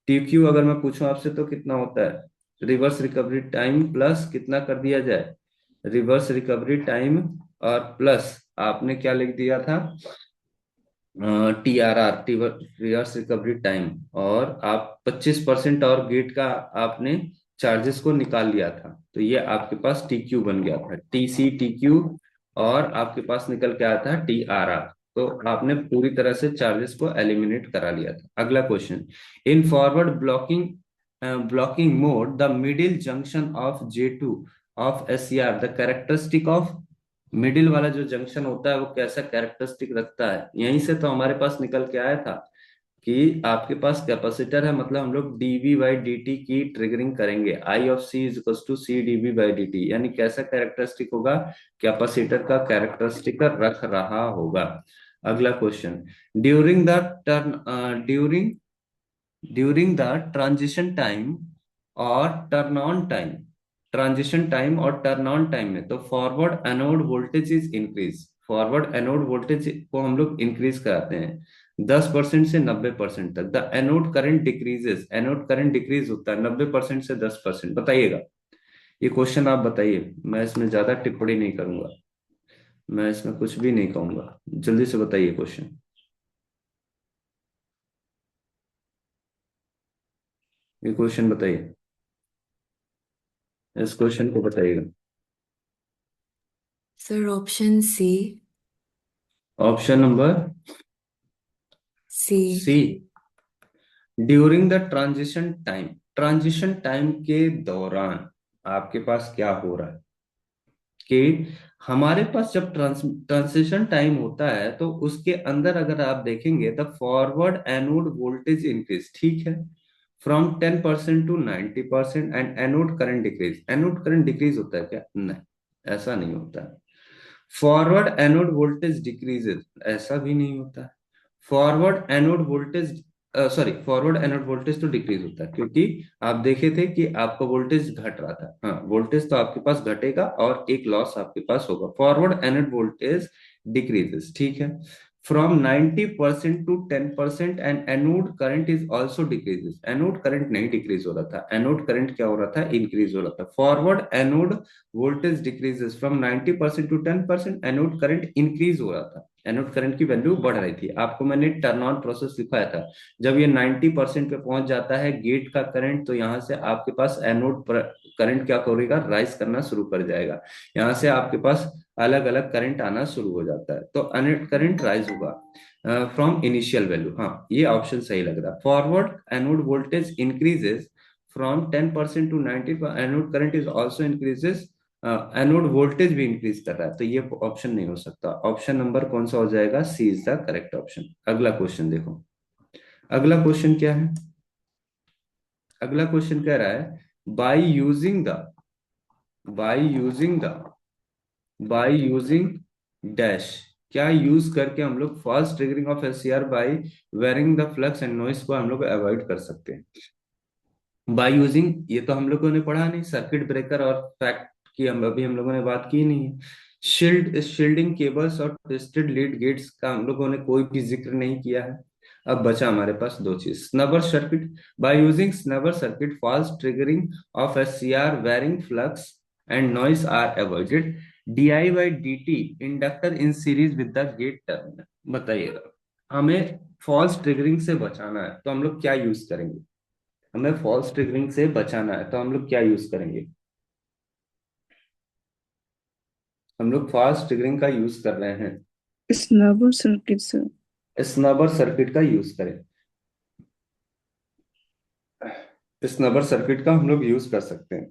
टी क्यू अगर मैं पूछूं आपसे तो कितना होता है, रिवर्स रिकवरी टाइम प्लस कितना कर दिया जाए, रिवर्स रिकवरी टाइम और प्लस आपने क्या लिख दिया था, T R R, reverse recovery time, और आप 25% और गेट का आपने चार्जेस को निकाल लिया था, तो ये आपके पास टी क्यू बन गया था, टी सी टी क्यू, और आपके पास निकल के आया था टी आर आर। तो आपने पूरी तरह से चार्जेस को एलिमिनेट करा लिया था। अगला question, in forward blocking mode the middle junction of J2 of SCR, the characteristic of middle वाला जो जंक्शन होता है वो कैसा कैरेक्टरिस्टिक रखता है। यहीं से तो हमारे पास निकल के आया था कि आपके पास कैपेसिटर है, मतलब हम लोग डीवी बाई डी टी की ट्रिगरिंग करेंगे, I of C is equal to C dV by D t, यानी कैसा कैरेक्टरिस्टिक होगा, कैपेसिटर का कैरेक्टरिस्टिक रख रहा होगा। अगला question, during the turn during the transition time और turn on time, transition time और टर्न ऑन टाइम में तो forward anode voltage is increase, forward anode voltage को हम लोग इंक्रीज कराते हैं 10% से 90% तक, the anode current decreases, anode current decrease होता है 90% से 10%। बताइएगा ये क्वेश्चन, आप बताइए, मैं इसमें ज्यादा टिप्पणी नहीं करूंगा, मैं इसमें कुछ भी नहीं कहूंगा, जल्दी से बताइए क्वेश्चन, ये क्वेश्चन बताइए, इस क्वेश्चन को बताइएगा। Sir option C. Option number C. C, during the transition time, transition time के दौरान आपके पास क्या हो रहा है कि हमारे पास जब ट्रांजिशन टाइम होता है तो उसके अंदर अगर आप देखेंगे the forward anode voltage increase, ठीक है, from 10% to 90%, and anode current decrease, anode current decrease होता है क्या, नहीं, ऐसा नहीं होता। फॉरवर्ड एनोड वोल्टेज डिक्रीजेस, ऐसा भी नहीं होता। Forward anode voltage, sorry, forward anode voltage तो डिक्रीज होता है, क्योंकि आप देखे थे कि आपका वोल्टेज घट रहा था। हाँ, वोल्टेज तो आपके पास घटेगा और एक लॉस आपके पास होगा। फॉरवर्ड एनोड वोल्टेज डिक्रीजेस, ठीक है, from 90% to 10%, and anode current is also decreases. Anode current नहीं डिक्रीज हो रहा था, एनोड करंट क्या हो रहा था, इंक्रीज हो रहा था। Forward anode voltage decreases from 90% to 10%, anode current increase हो रहा था, एनोड करंट की वैल्यू बढ़ रही थी। आपको मैंने टर्न ऑन प्रोसेस सिखाया था। जब ये 90% पे पहुंच जाता है गेट का करंट, तो यहाँ से आपके पास एनोड करंट क्या करेगा, राइज करना शुरू कर जाएगा। यहाँ से आपके पास अलग अलग करंट आना शुरू हो जाता है, तो एनोड करंट राइज होगा फ्रॉम इनिशियल वैल्यू। हाँ, ये ऑप्शन सही लग रहा है। Forward anode voltage increases from 10% to 90, anode current is also increases, anode voltage भी इंक्रीज कर रहा है, तो ये ऑप्शन नहीं हो सकता। ऑप्शन नंबर कौन सा हो जाएगा, सी इज द करेक्ट ऑप्शन। अगला क्वेश्चन देखो, अगला क्वेश्चन क्या है। अगला क्वेश्चन कह रहा है by using the by using the by using dash, क्या यूज करके हम लोग false triggering of SCR by varying the flux and noise को हम लोग अवॉइड कर सकते हैं। बाय यूजिंग, ये तो हम लोगों ने पढ़ा नहीं, सर्किट ब्रेकर और फैक्ट की हम लोगों ने बात की नहीं है। शील्डिंग केबल्स और ट्विस्टेड लीड गेट्स का हम लोगों ने कोई भी जिक्र नहीं किया है। अब बचा हमारे पास दो चीज, snubber circuit. By using snubber circuit false triggering of SCR, varying flux and noise are avoided. DI by D t inductor in series with the gate terminal. बताइएगा, हमें फॉल्स ट्रिगरिंग से बचाना है तो हम लोग क्या यूज करेंगे। हमें फॉल्स ट्रिगरिंग से बचाना है तो हम लोग क्या यूज करेंगे। हम लोग फॉल्स ट्रिगरिंग का यूज कर रहे हैं, स्नबर सर्किट सर। स्नबर सर्किट का यूज करें। स्नबर सर्किट का हम लोग यूज कर सकते हैं।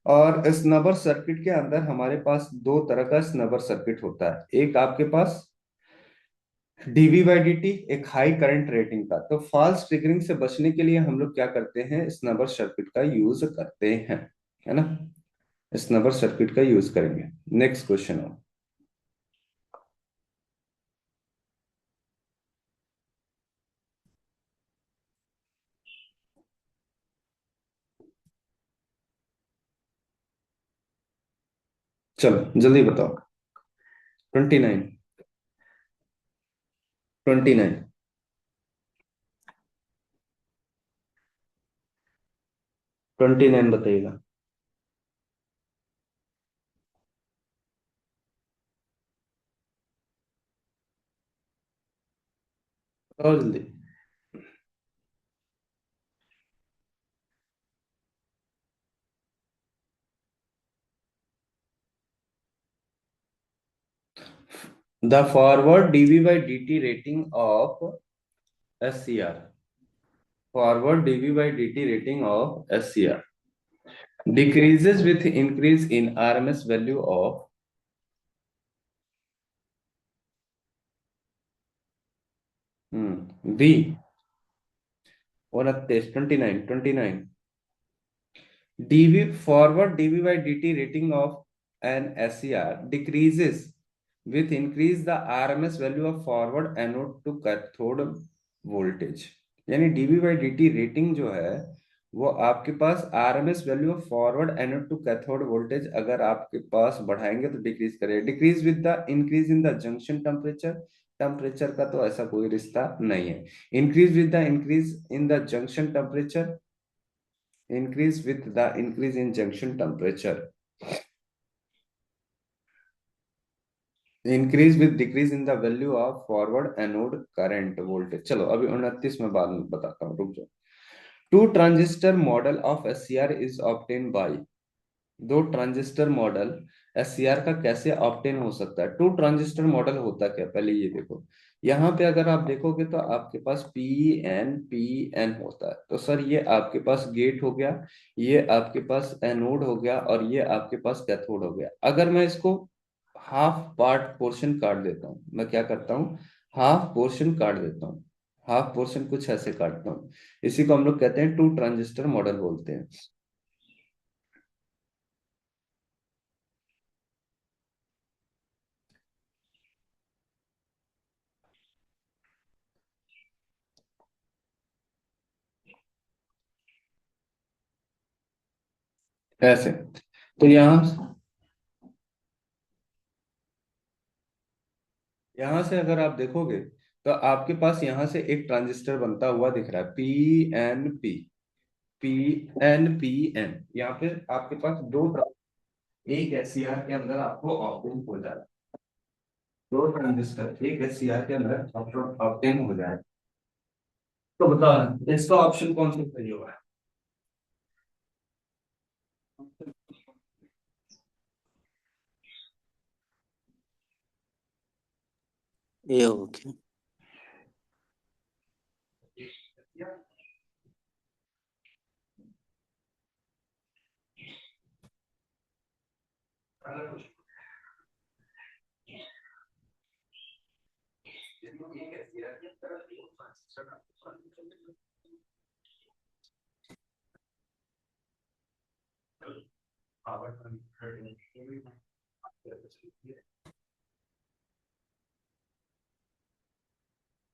और स्नबर सर्किट के अंदर हमारे पास दो तरह का स्नबर सर्किट होता है। एक आपके पास डीवी बाई डी टी, एक हाई करंट रेटिंग का। तो फॉल्स ट्रिगरिंग से बचने के लिए हम लोग क्या करते हैं, स्नबर सर्किट का यूज करते हैं, है ना। स्नबर सर्किट का यूज करेंगे। नेक्स्ट क्वेश्चन हो, चलो जल्दी बताओ। 29, 29, 29 बताइएगा। और जल्दी। The forward DV by D T rating of SCR, forward DV by D T rating of SCR decreases with increase in RMS value of V 29, 29, 29, dV forward dV by dt rating of an SCR decreases with increase the RMS value of forward anode to cathode voltage। यानी dV by dt रेटिंग जो है वो आपके पास RMS value of forward anode to cathode voltage अगर आपके पास बढ़ाएंगे तो डिक्रीज करेगा। Decrease with the increase in the junction temperature, temperature का तो ऐसा कोई रिश्ता नहीं है। Increase with the increase in the junction temperature, increase with the increase in junction temperature, increase with decrease in the value of forward anode current voltage। चलो अभी 29 में बाद में बताता हूँ, रुक जाओ। Two transistor model of SCR is obtain by, दो ट्रांजिस्टर मॉडल एससीआर का कैसे ऑब्टेन हो सकता है। टू ट्रांजिस्टर मॉडल होता क्या, पहले ये देखो। यहाँ पे अगर आप देखोगे तो आपके पास पी एन होता है। तो सर ये आपके पास गेट हो गया, ये आपके पास एनोड हो गया और ये आपके पास कैथोड हो गया। अगर मैं इसको हाफ पार्ट पोर्शन काट देता हूँ, मैं क्या करता हूँ, हाफ पोर्शन काट देता हूँ। हाफ पोर्शन कुछ ऐसे काटता हूँ, इसी को हम लोग कहते हैं टू ट्रांजिस्टर मॉडल बोलते हैं। ऐसे। तो यहां से अगर आप देखोगे तो आपके पास यहां से एक ट्रांजिस्टर बनता हुआ दिख रहा है, पी एन पी एन। यहाँ पे आपके पास एक एससीआर के अंदर आपको ऑप्टेन हो जाए, दो ट्रांजिस्टर एक एससीआर के अंदर ऑप्टेन हो जाए। तो बताओ इसका ऑप्शन कौन सा सही होगा? ये हो गया।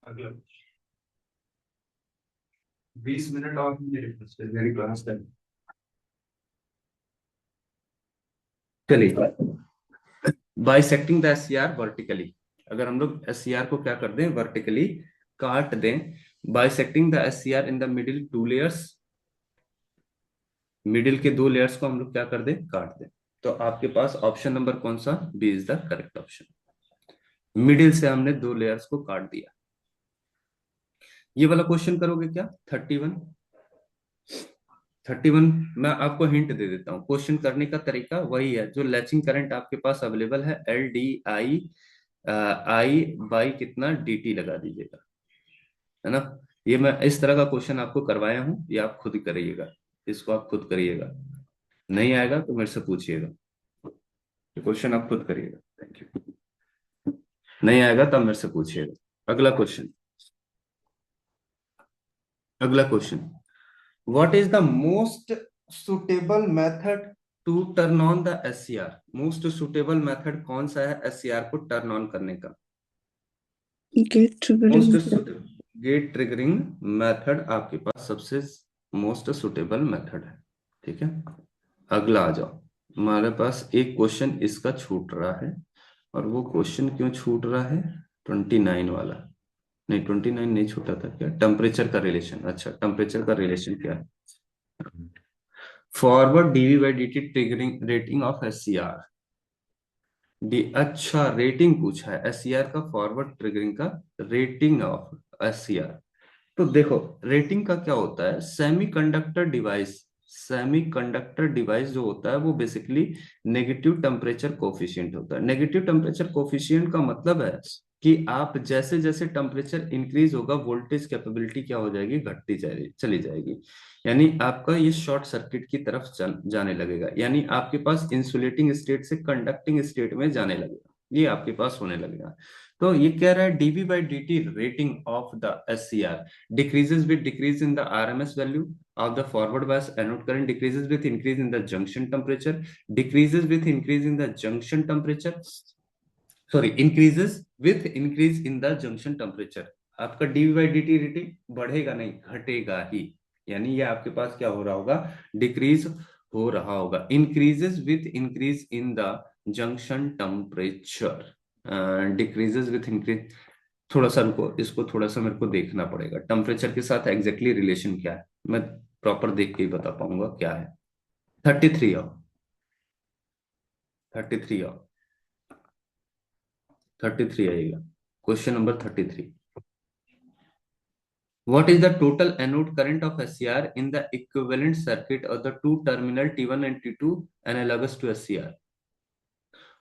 अगला 20 मिनट और मेरी क्लास है। चलिए, बाइसेक्टिंग द एससीआर वर्टिकली। अगर हम लोग एससीआर को क्या कर दें, वर्टिकली काट दें। Bisecting the SCR in the middle two layers, middle के दो लेयर्स को हम लोग क्या कर दें, काट दें। तो आपके पास ऑप्शन नंबर कौन सा, B is the correct option. Middle से हमने दो लेयर्स को काट दिया। ये वाला क्वेश्चन करोगे क्या, 31 मैं आपको हिंट दे देता हूँ। क्वेश्चन करने का तरीका वही है, जो लैचिंग करंट आपके पास अवेलेबल है, LDI आई बाई कितना DT लगा दीजिएगा, है ना। ये मैं इस तरह का क्वेश्चन आपको करवाया हूँ, ये आप खुद करिएगा, इसको आप खुद करिएगा। नहीं आएगा तो मेरे से पूछिएगा, क्वेश्चन आप खुद करिएगा। Thank you. नहीं आएगा तब मेरे से पूछिएगा। अगला question, what is the most suitable method to turn on the SCR? Most suitable method कौन सा है एससीआर को टर्न ऑन करने का? Gate triggering. Most suitable gate triggering method आपके पास सबसे मोस्ट सुटेबल मेथड है, ठीक है। अगला आ जाओ, हमारे पास एक क्वेश्चन इसका छूट रहा है, और वो क्वेश्चन क्यों छूट रहा है, 29 वाला। नहीं 29 नहीं छूटा था क्या, टेम्परेचर का रिलेशन। अच्छा, टेम्परेचर का रिलेशन क्या है? Forward DV by D triggering rating of SCR. अच्छा, रेटिंग पूछा है एससीआर का, फॉरवर्ड ट्रिगरिंग का रेटिंग ऑफ एससीआर। तो देखो, रेटिंग का क्या होता है, सेमीकंडक्टर डिवाइस जो होता है वो बेसिकली नेगेटिव टेम्परेचर कोफिशिएंट होता है। नेगेटिव टेम्परेचर कोफिशिएंट का मतलब है कि आप जैसे जैसे टेम्परेचर इंक्रीज होगा, वोल्टेज कैपेबिलिटी क्या हो जाएगी, घटती चली जाएगी। यानी आपका ये शॉर्ट सर्किट की तरफ जाने लगेगा, यानी आपके पास इंसुलेटिंग स्टेट से कंडक्टिंग स्टेट में जाने लगेगा, ये आपके पास होने लगेगा। तो ये कह रहा है DV by dt rating of the SCR decreases with decrease in the RMS value of the forward bias anode current, decreases with increase in the junction temperature, decreases with increase in the junction temperature, sorry, increases with increase in the junction temperature। आपका dv by dt रेटिंग बढ़ेगा नहीं, घटेगा ही। यानी ये आपके पास क्या हो रहा होगा, डिक्रीज हो रहा होगा। Increases with increase in the junction temperature, decreases with increase. थोड़ा सा रुको, इसको थोड़ा सा मेरे को देखना पड़ेगा, टेम्परेचर के साथ एग्जैक्टली रिलेशन क्या है, मैं प्रॉपर देख के ही बता पाऊंगा क्या है। 33 आओ, 33 आओ, 33 आएगा, question number 33। What is the total anode current of SCR in the equivalent circuit of the two terminal T1 and T2 analogous to SCR?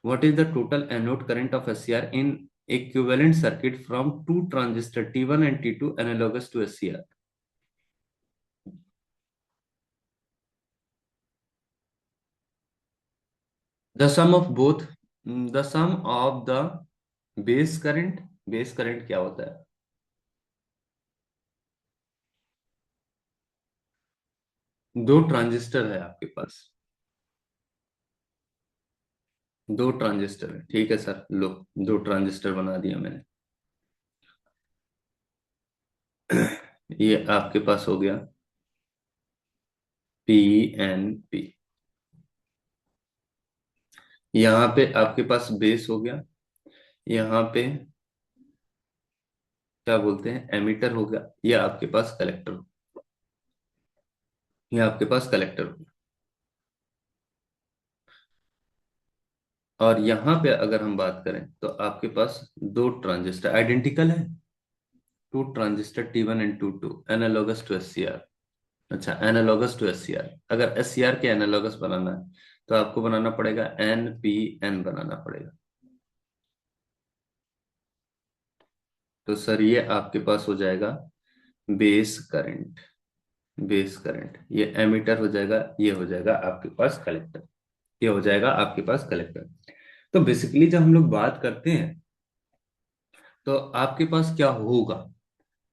What is the total anode current of SCR in equivalent circuit from two transistor T1 and T2 analogous to SCR? The sum of both, the sum of the base current, base current क्या होता है? दो ट्रांजिस्टर है आपके पास, दो ट्रांजिस्टर है, ठीक है सर, लो दो ट्रांजिस्टर बना दिया मैंने। ये आपके पास हो गया PNP, यहाँ पे आपके पास बेस हो गया, यहाँ पे क्या बोलते हैं एमिटर हो गया, ये आपके पास कलेक्टर हो, ये आपके पास कलेक्टर हो। और यहाँ पे अगर हम बात करें तो आपके पास दो ट्रांजिस्टर आइडेंटिकल है, two transistor T1 and T2 analogous to SCR। अच्छा, एनालॉगस टू SCR, अगर SCR के एनालॉगस बनाना है तो आपको बनाना पड़ेगा NPN बनाना पड़ेगा। तो सर ये आपके पास हो जाएगा बेस करंट, बेस करंट, ये एमीटर हो जाएगा, ये हो जाएगा आपके पास कलेक्टर, ये हो जाएगा आपके पास कलेक्टर। तो बेसिकली जब हम लोग बात करते हैं तो आपके पास क्या होगा,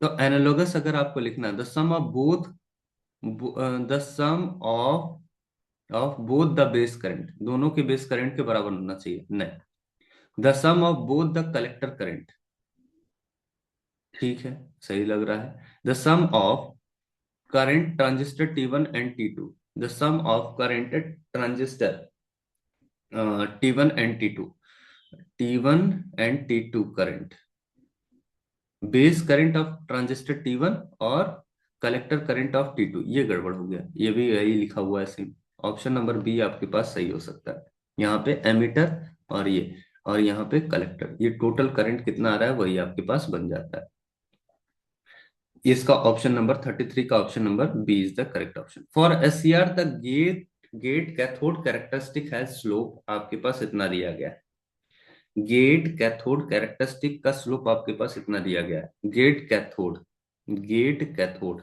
तो एनालॉगस अगर आपको लिखना है the sum of both, the sum of both the base current, दोनों के बेस करंट के बराबर होना चाहिए, नहीं, the sum of both the collector current, ठीक है, सही लग रहा है, the sum of current transistor T1 and T2, the sum of current transistor T1 and T2, T1 and T2 current, base current of transistor T1 और कलेक्टर करंट ऑफ T2, ये गड़बड़ हो गया, ये भी यही लिखा हुआ है सेम। ऑप्शन नंबर बी आपके पास सही हो सकता है, यहाँ पे एमीटर और ये, और यहाँ पे कलेक्टर, ये टोटल करंट कितना आ रहा है वही आपके पास बन जाता है। इसका ऑप्शन नंबर 33 का option number B is the correct option. For SCR the gate cathode characteristic has slope, आपके पास इतना दिया गया है, गेट कैथोड कैरेक्टरिस्टिक का स्लोप आपके पास इतना दिया गया है, गेट कैथोड, गेट कैथोड,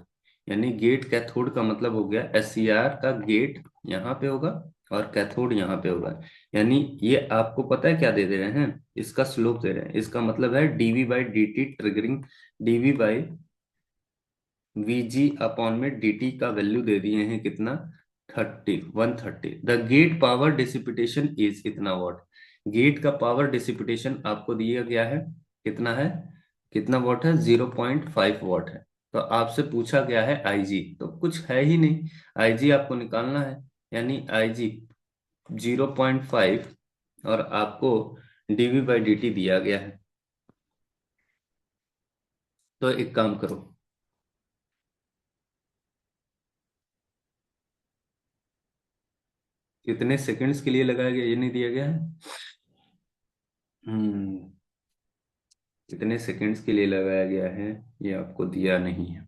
यानी गेट कैथोड का मतलब हो गया SCR का गेट यहाँ पे होगा और कैथोड यहाँ पे होगा, यानी ये आपको पता है क्या दे दे रहे हैं, इसका स्लोप दे रहे हैं, इसका मतलब है dV/dt ट्रिगरिंग, dV/VG अपॉन में dt का वैल्यू दे दिए हैं कितना, 130। द गेट पावर डिसिपिटेशन इज इतना वॉट, गेट का पावर डिसिपिटेशन आपको दिया गया है कितना है, कितना वॉट है, 0.5 वॉट है। तो आपसे पूछा गया है IG, तो कुछ है ही नहीं, IG आपको निकालना है, यानी IG 0.5 और आपको dV/dt दिया गया है। तो एक काम करो, कितने सेकंड्स के लिए लगाया गया ये नहीं दिया गया है, कितने सेकंड्स के लिए लगाया गया है ये आपको दिया नहीं है,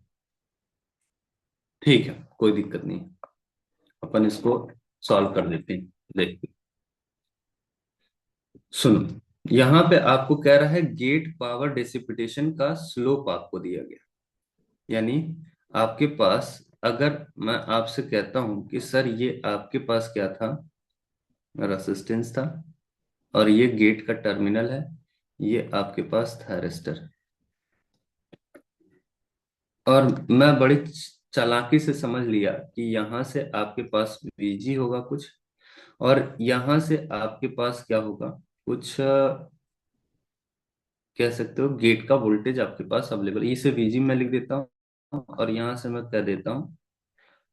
ठीक है कोई दिक्कत नहीं, अपन इसको सॉल्व कर देते हैं। देखिए सुनो, यहाँ पे आपको कह रहा है गेट पावर डिसिपिटेशन का स्लोप आपको दिया गया, यानी आपके पास, अगर मैं आपसे कहता हूं कि सर ये आपके पास क्या था, रेसिस्टेंस था, और ये गेट का टर्मिनल है, ये आपके पास थायरिस्टर, और मैं बड़ी चालाकी से समझ लिया कि यहाँ से आपके पास VG होगा कुछ, और यहाँ से आपके पास क्या होगा कुछ, कह सकते हो गेट का वोल्टेज आपके पास अवेलेबल, इसे VG में लिख देता हूँ, और यहाँ से मैं कह देता हूँ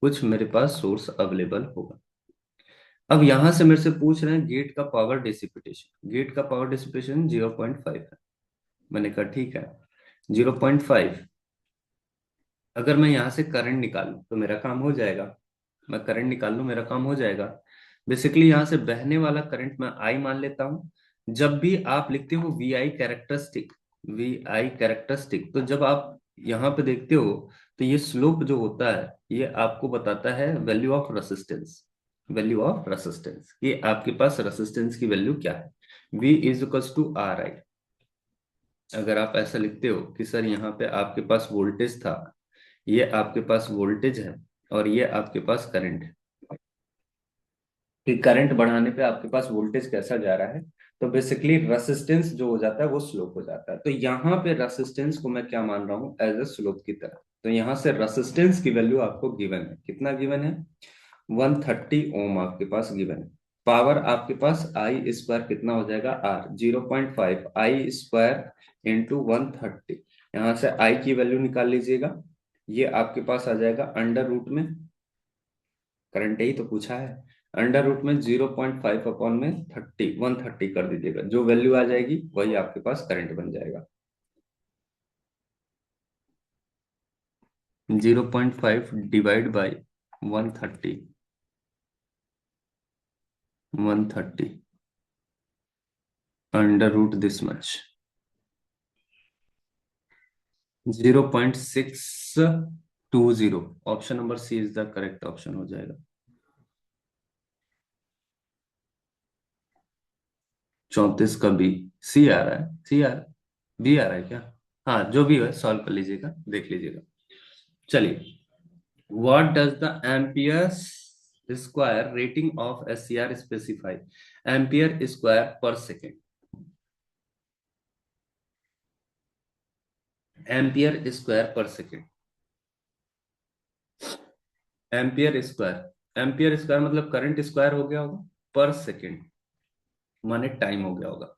कुछ मेरे पास सोर्स अवेलेबल होगा। अब यहाँ से मेरे से पूछ रहे हैं गेट का पावर डिसिपिटेशन, गेट का पावर डिसिपिटेशन 0.5 है, मैंने कहा ठीक है 0.5, अगर मैं यहाँ से करंट निकालूं तो मेरा काम हो जाएगा, मैं करंट निकाल लूं मेरा काम हो जाएगा। बेसिकली यहाँ से बहने वाला करंट मैं I मान लेता हूं। जब भी आप लिखते हो VI कैरेक्टरिस्टिक, VI कैरेक्टरिस्टिक, तो जब आप यहाँ पे देखते हो तो ये स्लोप जो होता है ये आपको बताता है value of resistance, value of resistance, ये आपके पास रेसिस्टेंस की वैल्यू क्या है, V is equals to RI। अगर आप ऐसा लिखते हो कि सर यहाँ पे आपके पास वोल्टेज था, ये आपके पास वोल्टेज है और ये आपके पास करंट है, कि करंट बढ़ाने पे आपके पास वोल्टेज कैसा जा रहा है, तो बेसिकली रेसिस्टेंस जो हो जाता है वो स्लोप हो जाता है। तो यहाँ पे रेसिस्टेंस को मैं क्या मान रहा हूँ, एज ए स्लोप की तरह। तो यहाँ से रेसिस्टेंस की वैल्यू आपको गिवन है, कितना गिवन है, 130 ओम आपके पास गिवन है। पावर आपके पास आई स्क्वायर कितना हो जाएगा, R 0.5 आई स्क्वायर इंटू 130, यहाँ से आई की वैल्यू निकाल लीजिएगा, ये आपके पास आ जाएगा अंडर रूट में, करंट ही तो पूछा है, अंडर रूट में 0.5 अपॉन में 130 कर दीजिएगा, जो वैल्यू आ जाएगी वही आपके पास करंट बन जाएगा। 0.5 divide by 130, 130 under root this much, 0.620। Option number C is the correct option हो जाएगा। 34 का बी, सी आ रहा है, सी आ रहा है, बी आ रहा है क्या? हाँ, जो भी है सॉल्व कर लीजिएगा, देख लीजिएगा। चलिए, what does the amperes square rating of SCR specify? Ampere square पर सेकेंड, एम्पियर स्क्वायर पर second, ampere square, ampere square मतलब करंट स्क्वायर हो गया होगा, पर सेकेंड माने टाइम हो गया होगा।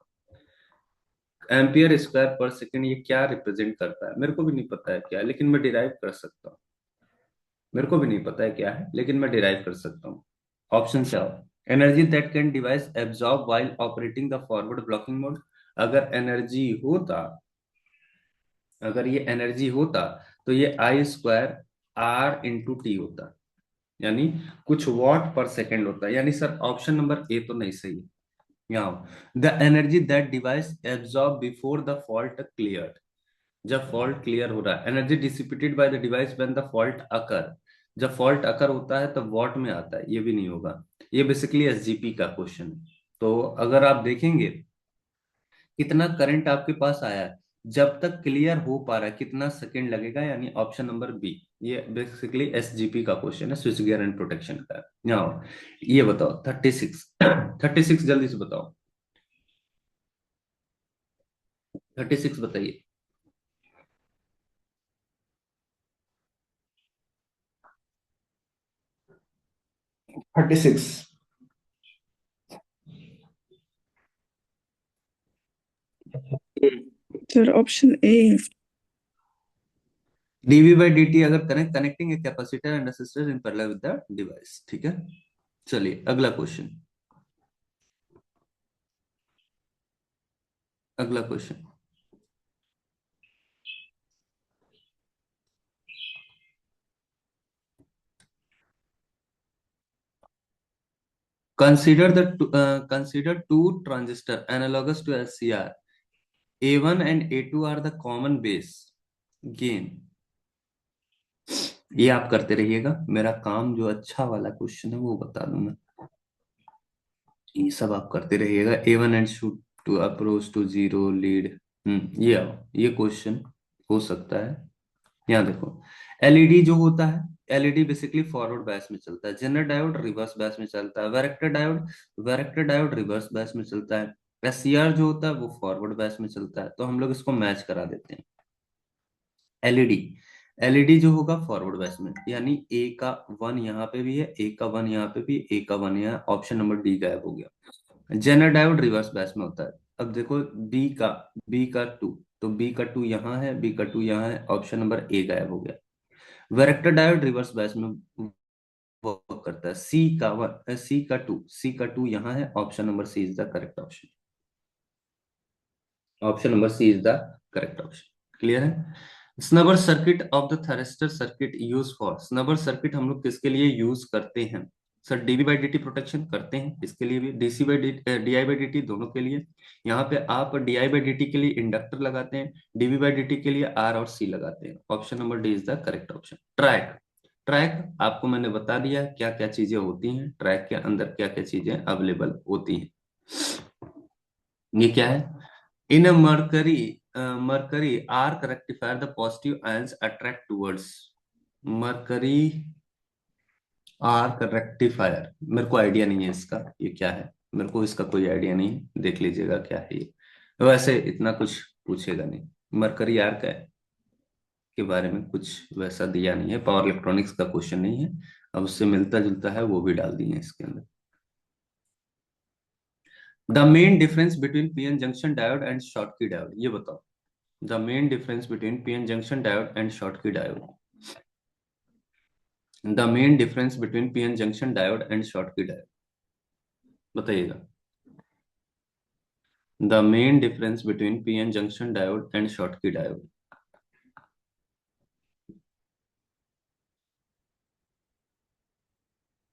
एम्पियर स्क्वायर पर सेकेंड ये क्या रिप्रेजेंट करता है? मेरे को भी नहीं पता है क्या है, लेकिन मैं डिराइव कर सकता हूँ। मेरे को भी नहीं पता है क्या है, लेकिन मैं डिराइव कर सकता हूँ। ऑप्शन से आओ। Energy that can device absorb while operating the forward blocking mode. अगर एनर्जी होता, अगर ये एनर्जी होता तो ये आई स्क्वायर आर इंटू टी होता, यानी कुछ वॉट पर सेकेंड होता है। यानी सर ऑप्शन नंबर ए तो नहीं सही है। यहाँ the energy that device absorb before the fault clear, जब फॉल्ट क्लियर हो रहा है। Energy dissipated by the device when the fault अकर, जब फॉल्ट अकर होता है तो वॉट में आता है, ये भी नहीं होगा। ये बेसिकली एसजीपी का क्वेश्चन है। तो अगर आप देखेंगे कितना करंट आपके पास आया है, जब तक क्लियर हो पा रहा है कितना सेकंड लगेगा, यानी ऑप्शन नंबर बी। ये बेसिकली एसजीपी का क्वेश्चन है, स्विच गियर एंड प्रोटेक्शन का। यहाँ ये बताओ 36 36 जल्दी से बताओ, 36 बताइए। 36 sir option A. DV by D t अगर connecting a capacitor and resistor in parallel with the device. ठीक है, चलिए अगला क्वेश्चन, अगला question. consider two transistor analogous to SCR. A1 and A2 are the common base gain। ये आप करते रहिएगा, मेरा काम जो अच्छा वाला क्वेश्चन है वो बता दूंगा। ये सब आप करते रहिएगा। A1 and two approach to zero lead. ये आओ, ये क्वेश्चन हो सकता है। यहाँ देखो, एलईडी जो होता है, एलईडी बेसिकली फॉरवर्ड बैच में चलता है। जेनर डायोड रिवर्स बैच में चलता है। वैरेक्टर डायोड रिवर्स बैच में चलता है। एससीआर जो होता है वो फॉरवर्ड बैच में चलता है। तो हम लोग इसको मैच करा देते हैं। एलईडी, एलईडी जो होगा फॉरवर्ड बैच में, यानी ए का 1 यहाँ पे भी है, ए का 1 यहाँ पे भी, ए का 1 यहाँ। ऑप्शन नंबर डी गायब हो गया। जेनर डायोड रिवर्स बैच में होता है। अब देखो बी का 2, तो बी का 2 यहाँ है, बी का 2 यहाँ है। ऑप्शन नंबर ए गायब हो गया। वैरेक्टर डायोड रिवर्स बैच में वर्क करता है। सी का टू यहाँ है। Option number C is the correct option. Option number C is the correct option. Clear है? Snubber circuit of the thyristor circuit use for. Snubber circuit हम लोग किसके लिए यूज करते हैं? Sir dV by d protection करते हैं, इसके लिए भी DC by d I by d दोनों के लिए। यहाँ पे आप डी आई बाई डी के लिए इंडक्टर लगाते हैं, डीवी बाई डी के लिए आर और सी लगाते हैं। Option number D is the correct option. Track, track आपको मैंने बता दिया क्या क्या चीजें होती हैं, ट्रैक के अंदर क्या क्या चीजें अवेलेबल होती हैं। ये क्या है? In mercury, mercury arc rectifier the positive ions attract towards. Mercury arc rectifier, मेरे को आइडिया नहीं है इसका, ये क्या है, मेरे को इसका कोई आइडिया नहीं है। देख लीजिएगा क्या है ये। वैसे इतना कुछ पूछेगा नहीं, मरकरी आर्क है के बारे में कुछ वैसा दिया नहीं है। पावर इलेक्ट्रॉनिक्स का क्वेश्चन नहीं है, अब उससे मिलता जुलता है वो भी डाल दिए इसके अंदर। The main difference between PN junction diode and Schottky diode, ये बताओ। The main difference between PN junction diode and Schottky diode. The main difference between PN junction diode and Schottky diode. बताइएगा। The main difference between PN junction diode and Schottky diode.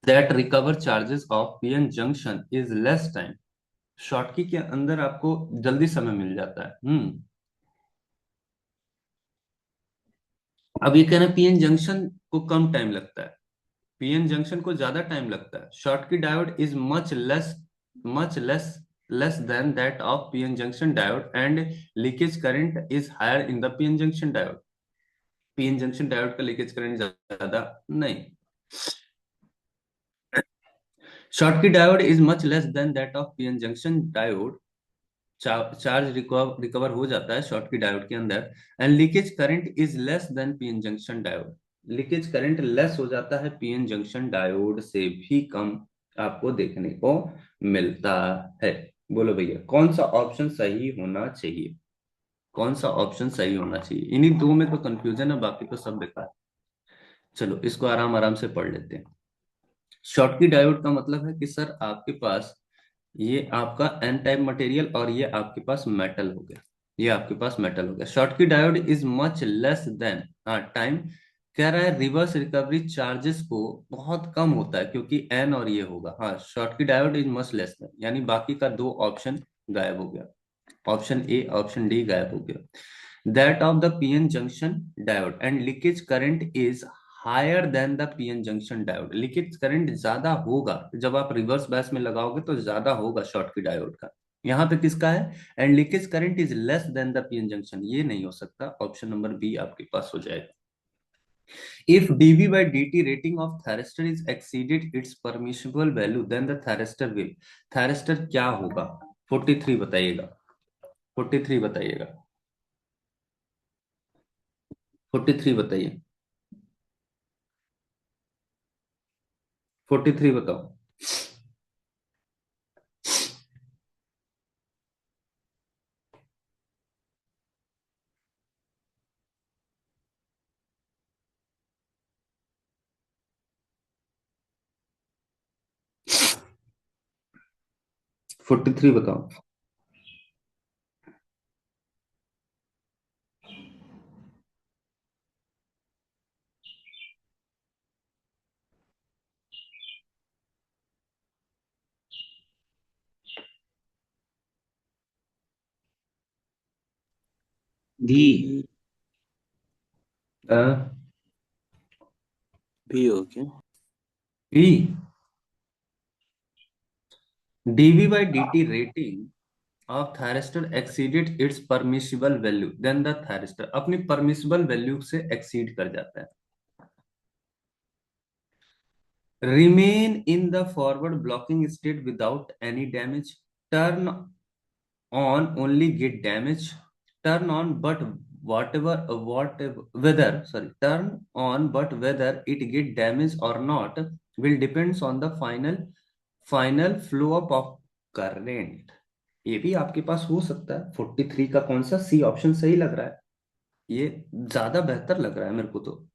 That recover charges of PN junction is less time. Schottky के अंदर आपको जल्दी समय मिल जाता है। अब ये कहना पीएन जंक्शन को कम टाइम लगता है, पीएन जंक्शन को ज्यादा टाइम लगता है। Schottky diode is much less than that of PN junction diode and leakage current is higher in the PN junction diode. PN junction diode का लीकेज करंट ज्यादा नहीं। Schottky diode is much less than that of PN junction diode. Charge recover हो जाता है शॉटकी डायोड के अंदर। And leakage current is less than PN junction diode. Leakage current less हो जाता है पीएन जंक्शन डायोड से भी कम आपको देखने को मिलता है। बोलो भैया कौन सा ऑप्शन सही होना चाहिए, कौन सा ऑप्शन सही होना चाहिए? इन्हीं दो में तो कंफ्यूजन है, बाकी तो सब बेकार। चलो इसको आराम आराम से पढ़ लेते हैं। शॉटकी डायोड का मतलब है कि सर आपके पास ये आपका एन टाइप मटेरियल और ये आपके पास मेटल हो गया, ये आपके पास मेटल हो गया। Schottky diode is much less then time, कह रहा है रिवर्स रिकवरी चार्जेस को बहुत कम होता है क्योंकि एन और ये होगा। हाँ Schottky diode is much less then, यानी बाकी का दो ऑप्शन गायब हो गया, ऑप्शन ए ऑप्शन डी गायब हो गया। That of the PN junction diode and leakage current is higher than the PN junction diode. Leakage current ज्यादा होगा जब आप रिवर्स बैस में लगाओगे तो ज्यादा होगा शॉटकी डायोड का। यहां पे किसका है? And leakage current is less then the PN junction, ये नहीं हो सकता। ऑप्शन नंबर बी आपके पास हो जाएगा। If dV by dt rating of thyristor is exceeded its permissible value, then the thyristor will। thyristor क्या होगा? 43 बताइएगा, 43 बताइएगा, 43 बताइए, 43 बताओ। 43 बताओ। डी। भी हो गया। ई dV by dt rating of thyristor exceeded its permissible value, then the thyristor अपनी permissible value से exceed कर जाता है। Remain in the forward blocking state without any damage, turn on only get damage, turn on but turn on but whether it get damage or not will depends on the final flow up of current। ये भी आपके पास हो सकता है। 43 का कौन सा सी ऑप्शन सही लग रहा है? ये ज्यादा बेहतर लग रहा है मेरे को तो।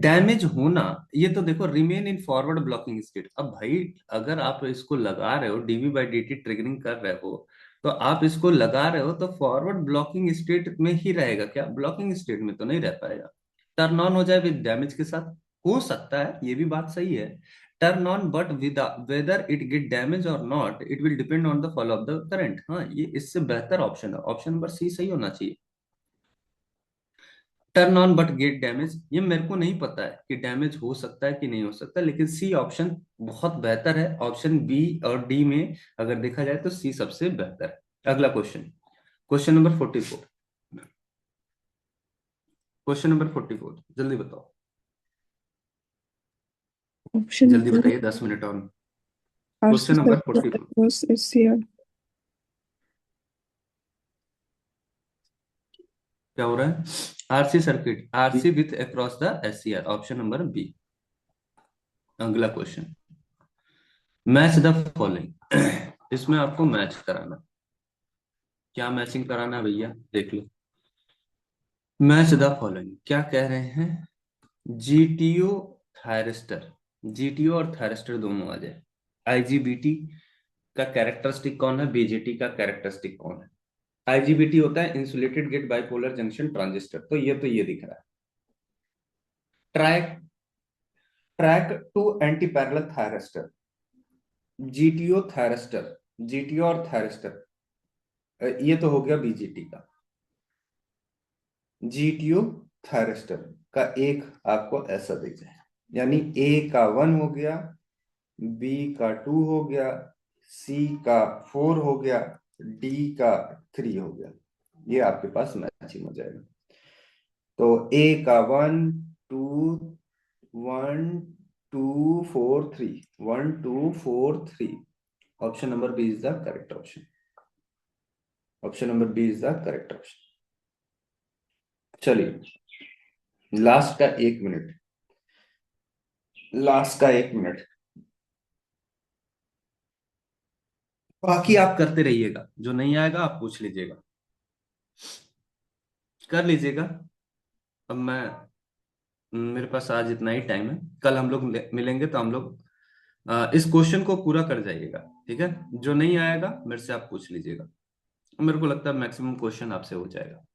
डैमेज होना, ये तो देखो remain in forward blocking state. अब भाई अगर आप इसको लगा रहे हो DV by D T triggering कर रहे हो तो आप इसको लगा रहे हो तो फॉरवर्ड ब्लॉकिंग स्टेट में ही रहेगा क्या? ब्लॉकिंग स्टेट में तो नहीं रह पाएगा। टर्न ऑन हो जाए विद डैमेज के साथ, हो सकता है, ये भी बात सही है। Turn on but with whether it get damage और not it will depend on the follow of the current. हाँ ये इससे बेहतर ऑप्शन है, ऑप्शन नंबर सी सही होना चाहिए। Turn on but get damage, ये मेरे को नहीं पता है कि डैमेज हो सकता है कि नहीं हो सकता, लेकिन सी ऑप्शन बहुत बेहतर है। ऑप्शन बी और डी में अगर देखा जाए तो सी सबसे बेहतर है। अगला question, question number 44, question number 44 जल्दी बताओ, ऑप्शन जल्दी बताइए, 10 मिनट और। RC question number circuit 44 across SCR. क्या हो रहा है? RC circuit, RC with across the SCR, option number B. अगला क्वेश्चन, मैच द फॉलोइंग। इसमें आपको मैच कराना, क्या मैचिंग कराना है भैया देख लो। मैच द फॉलोइंग क्या कह रहे हैं? जीटीओ थायरिस्टर, जीटीओ और थायरिस्टर दोनों आ जाए। आईजीबीटी का कैरेक्टरिस्टिक कौन है, बीजेटी का कैरेक्टरिस्टिक कौन है? आईजीबीटी होता है insulated gate bipolar junction transistor, तो ये दिख रहा है। Triac triac two anti parallel thyristor, GTO thyristor, GTO और थायरिस्टर, ये तो हो गया बीजेटी का। जीटीओ थायरिस्टर का एक आपको ऐसा दिख जाए, यानी ए का 1 हो गया, बी का 2 हो गया, सी का 4 हो गया, डी का 3 हो गया। ये आपके पास मैचिंग हो जाएगा। तो ए का 1 2 1 2 4 3, 1 2 4 3, option number B is the correct option. Option number B is the correct option. चलिए लास्ट का 1 मिनट, लास्ट का 1 मिनट, बाकी आप करते रहिएगा, जो नहीं आएगा आप पूछ लीजिएगा, कर लीजिएगा। अब मेरे पास आज इतना ही टाइम है, कल हम लोग मिलेंगे तो हम लोग इस क्वेश्चन को पूरा कर जाइएगा, ठीक है? जो नहीं आएगा मेरे से आप पूछ लीजिएगा, मेरे को लगता है मैक्सिमम क्वेश्चन आपसे हो जाएगा,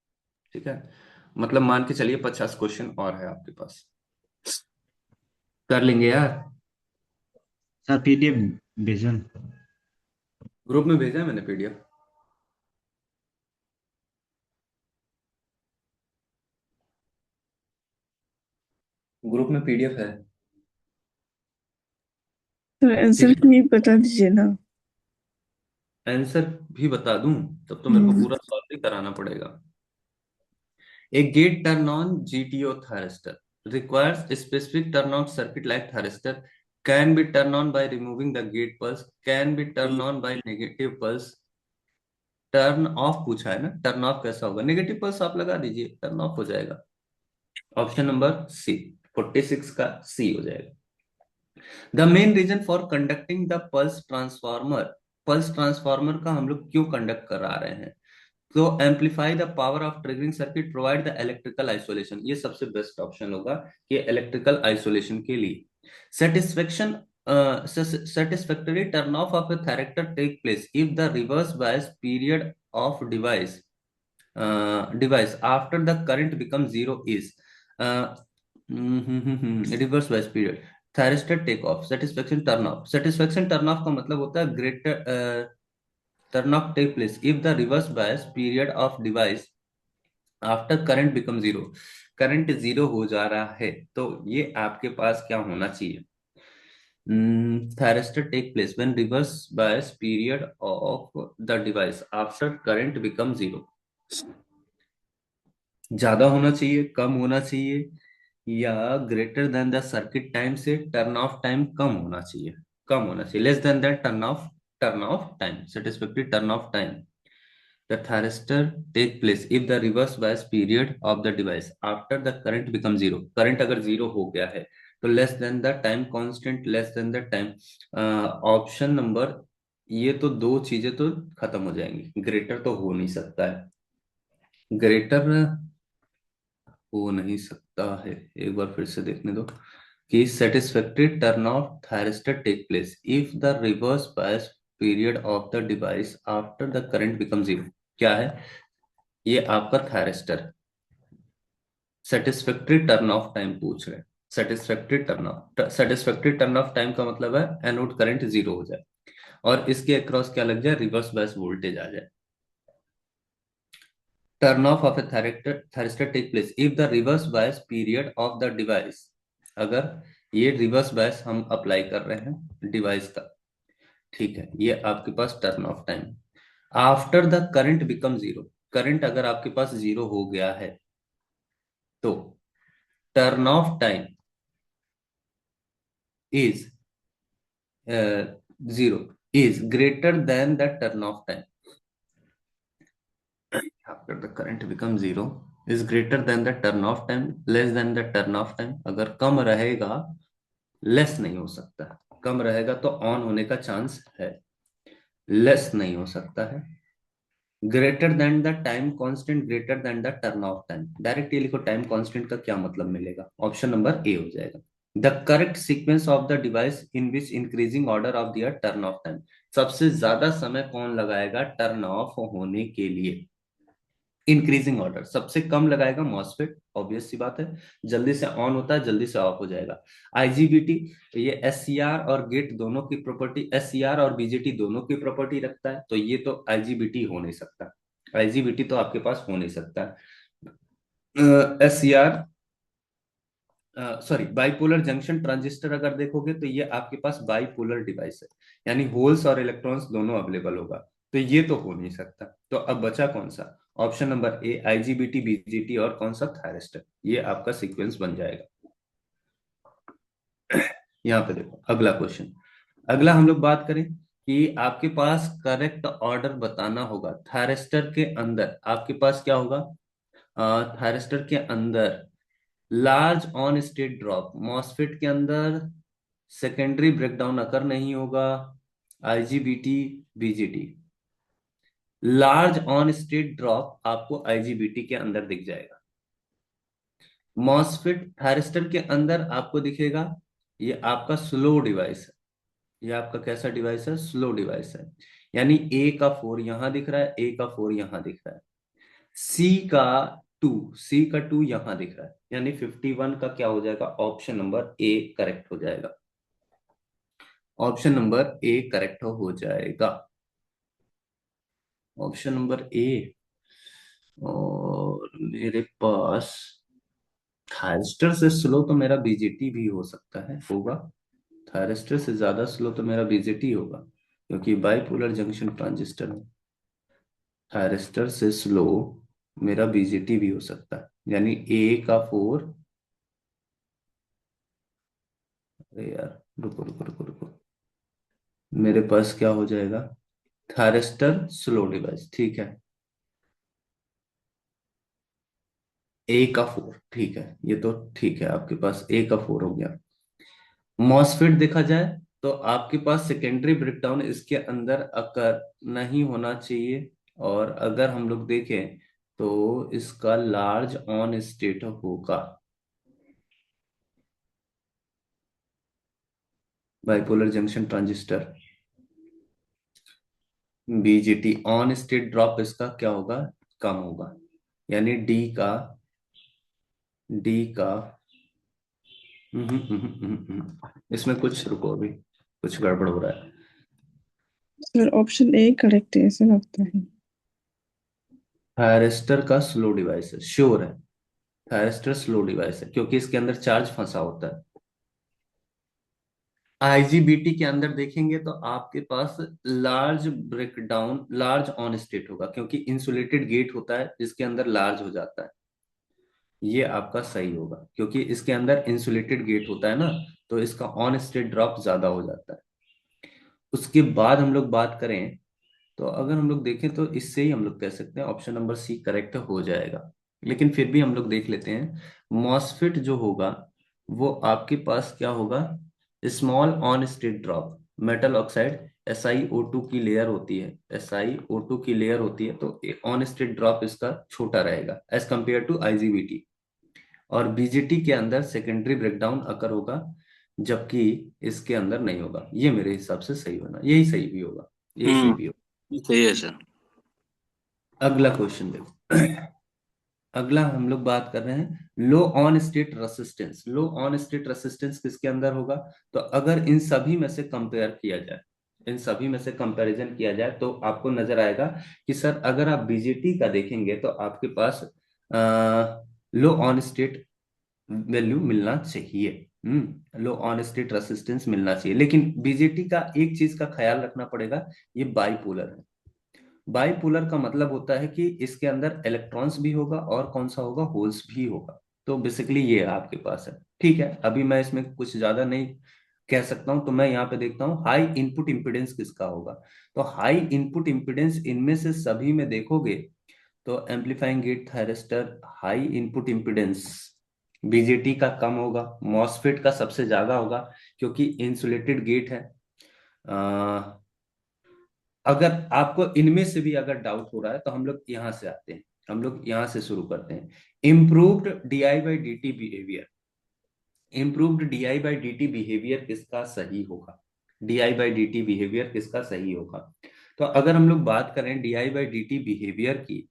ठीक है? मतलब मान के चलिए 50 क्वेश्चन और है आपके पास, कर लेंगे यार। सर पीडीएफ भेजो ना। ग्रुप में भेजा है मैंने पीडीएफ। ग्रुप में पीडीएफ है। तो आंसर भी बता दीजिए ना। आंसर भी बता दूं? तब तो मेरे को पूरा सॉल्व भी कराना पड़ेगा। A gate turn on GTO thyristor requires a specific turn on circuit like thyristor can be turned on by removing the gate pulse, can be turned on by negative pulse, turn off पूछा है ना, टर्न ऑफ कैसा होगा? नेगेटिव पल्स आप लगा दीजिए, टर्न ऑफ हो जाएगा। ऑप्शन नंबर सी, 46 का सी हो जाएगा। The main reason for conducting the pulse transformer का हम लोग क्यों कंडक्ट करा रहे हैं? तो amplify the power of triggering circuit, provide the electrical isolation, ये सबसे बेस्ट ऑप्शन होगा कि इलेक्ट्रिकल आइसोलेशन के लिए। Satisfaction satisfactory turn off of a character take place if the reverse bias period of device after the current becomes zero is reverse bias period, thyristor take off, satisfaction turn off। satisfaction turn off का मतलब होता है greater turn off take place if the reverse bias period of device after current become zero, current zero हो जा रहा है, तो ये आपके पास क्या होना चाहिए? Thyristor take place when reverse bias period of the device after current become zero, ज्यादा होना चाहिए, कम होना चाहिए, या greater than the circuit time से टर्न ऑफ टाइम कम होना चाहिए, कम होना चाहिए, less than that turn off time, satisfactory turn off time. The thyristor take place if the reverse bias period of the device after the current becomes zero, current अगर जीरो हो गया है तो less than the time constant, less than the time. Option number, ये तो दो चीजें तो खत्म हो जाएंगी, ग्रेटर तो हो नहीं सकता है, ग्रेटर हो नहीं सकता है। एक बार फिर से देखने दो कि satisfactory turn off thyristor take place if the reverse bias period of the device after the current become zero, क्या है ये? आपका thyristor. Satisfactory turn off time पूछ रहे हैं, सेटिस्फैक्टरी टर्न ऑफ टाइम का मतलब है एनोड करंट जीरो हो जाए और इसके अक्रॉस क्या लग जाए? रिवर्स बायस वोल्टेज आ जाए। Turn off of a thyristor take place if the reverse bias period of the device, अगर ये रिवर्स बायस हम अप्लाई कर रहे हैं डिवाइस का, ठीक है, ये आपके पास turn off time. After the current become zero, current अगर आपके पास जीरो हो गया है तो turn off time is zero, is greater than the turn off time. after the current becomes zero is greater than the turn off time, less than the turn off time। अगर कम रहेगा, लेस नहीं हो सकता, कम रहेगा तो ऑन होने का चांस है, लेस नहीं हो सकता है। Greater than the time constant, greater than the turn off time, direct ये लिखो टाइम कांस्टेंट का क्या मतलब मिलेगा? ऑप्शन नंबर ए हो जाएगा। The correct sequence of the device in which increasing order of their turn off time. सबसे ज्यादा समय कौन लगाएगा टर्न ऑफ होने के लिए? इंक्रीजिंग ऑर्डर सबसे कम लगाएगा मॉसफेट, ऑब्वियस सी बात है, जल्दी से ऑन होता है जल्दी से ऑफ हो जाएगा। आईजीबीटी, ये एससीआर और गेट दोनों की प्रॉपर्टी, एससीआर और बीजेटी दोनों की प्रॉपर्टी रखता है, तो ये तो आईजीबीटी हो नहीं सकता, आईजीबीटी तो आपके पास हो नहीं सकता। SCR, sorry, bipolar junction transistor अगर देखोगे तो ये आपके पास बाइपोलर डिवाइस है, यानी होल्स और इलेक्ट्रॉन्स दोनों अवेलेबल होगा, तो ये तो हो नहीं सकता। तो अब बचा कौन सा? ऑप्शन नंबर ए, आईजीबीटी, बीजीटी और कौन सा? थायरिस्टर। ये आपका सीक्वेंस बन जाएगा। यहाँ पे देखो अगला क्वेश्चन। अगला हम लोग बात करें कि आपके पास करेक्ट ऑर्डर बताना होगा। थायरिस्टर के अंदर आपके पास क्या होगा? थायरिस्टर के अंदर large on state drop, MOSFET के अंदर सेकेंडरी ब्रेकडाउन अकर नहीं होगा, IGBT, BGT. Large on state drop आपको आईजीबीटी के अंदर दिख जाएगा। मॉसफेट थायरिस्टर के अंदर आपको दिखेगा, ये आपका स्लो डिवाइस है, ये आपका कैसा डिवाइस है? स्लो डिवाइस है, यानी ए का 4 यहां दिख रहा है, ए का 4 यहां दिख रहा है, सी का 2, सी का 2 यहां दिख रहा है, यानी 51 का क्या हो जाएगा? ऑप्शन नंबर ए करेक्ट हो जाएगा। ऑप्शन नंबर ए करेक्ट हो जाएगा, ऑप्शन नंबर ए। और मेरे पास थायरिस्टर से स्लो तो मेरा बीजेटी भी हो सकता है, होगा। थायरिस्टर से ज्यादा स्लो तो मेरा बीजेटी होगा, क्योंकि बाइपोलर जंक्शन ट्रांजिस्टर है। थायरिस्टर से स्लो मेरा बीजेटी भी हो सकता है, यानी ए का 4। अरे यार, रुको रुको रुको रुको, मेरे पास क्या हो जाएगा? थायरिस्टर स्लो डिवाइस, ठीक है, ए का 4, ठीक है, ये तो ठीक है, आपके पास ए का 4 हो गया। मॉसफेट देखा जाए तो आपके पास सेकेंडरी ब्रेकडाउन इसके अंदर अकर नहीं होना चाहिए, और अगर हम लोग देखें तो इसका लार्ज ऑन स्टेट होगा। Bipolar junction transistor, BJT, on state drop इसका क्या होगा? कम होगा, यानी डी का इसमें कुछ, रुको अभी कुछ गड़बड़ हो रहा है। सर ऑप्शन ए करेक्ट है ऐसा लगता है। थायरिस्टर का स्लो डिवाइस है, श्योर है, थायरिस्टर स्लो डिवाइस है, क्योंकि इसके अंदर चार्ज फंसा होता है। आईजीबीटी के अंदर देखेंगे तो आपके पास large breakdown, large on state होगा, क्योंकि इंसुलेटेड गेट होता है जिसके अंदर लार्ज हो जाता है। ये आपका सही होगा, क्योंकि इसके अंदर इंसुलेटेड गेट होता है ना, तो इसका ऑन स्टेट ड्रॉप ज्यादा हो जाता है। उसके बाद हम लोग बात करें तो अगर हम लोग देखें तो इससे ही हम लोग कह सकते हैं ऑप्शन नंबर सी करेक्ट हो जाएगा, लेकिन फिर भी हम लोग देख लेते हैं। मॉसफेट जो होगा वो आपके पास क्या होगा? Small on state drop, metal oxide, SiO2 की लेयर होती है, SiO2 की लेयर होती है, तो ऑन स्टेट ड्रॉप इसका छोटा रहेगा एज कंपेयर टू आईजीबीटी। और बीजेटी के अंदर सेकेंडरी ब्रेकडाउन अकर होगा, जबकि इसके अंदर नहीं होगा। ये मेरे हिसाब से सही होना, यही सही भी होगा, यही सही भी होगा। सही है सर। अगला क्वेश्चन देखो। अगला हम लोग बात कर रहे हैं लो on state resistance. Low on state resistance किसके अंदर होगा? तो अगर इन सभी में से कंपेयर किया जाए, इन सभी में से कंपैरिजन किया जाए, तो आपको नजर आएगा कि सर अगर आप बीजेटी का देखेंगे तो आपके पास लो ऑन स्टेट वैल्यू मिलना चाहिए, लो ऑन स्टेट रेसिस्टेंस मिलना चाहिए। लेकिन बीजेटी का एक चीज का ख्याल रखना पड़ेगा, ये बाइपोलर है। बाइपोलर का मतलब होता है कि इसके अंदर इलेक्ट्रॉन्स भी होगा और कौन सा होगा? होल्स भी होगा। तो बेसिकली ये आपके पास है, ठीक है। अभी मैं इसमें कुछ ज्यादा नहीं कह सकता हूं, तो मैं यहाँ पे देखता हूँ हाई इनपुट इंपिडेंस किसका होगा। तो हाई इनपुट इंपिडेंस इनमें से सभी में देखोगे तो amplifying gate, thyristor, high input impedance BJT का कम होगा, मॉसफेट का सबसे ज्यादा होगा, क्योंकि इंसुलेटेड गेट है। अगर आपको इनमें से भी अगर डाउट हो रहा है तो हम लोग यहां से आते हैं, हम लोग यहां से शुरू करते हैं। Improved DI/dt behaviour, improved DI by D behaviour किसका सही होगा? डीआई बाई डी बिहेवियर किसका सही होगा? तो अगर हम लोग बात करें डीआई बाई डी बिहेवियर की,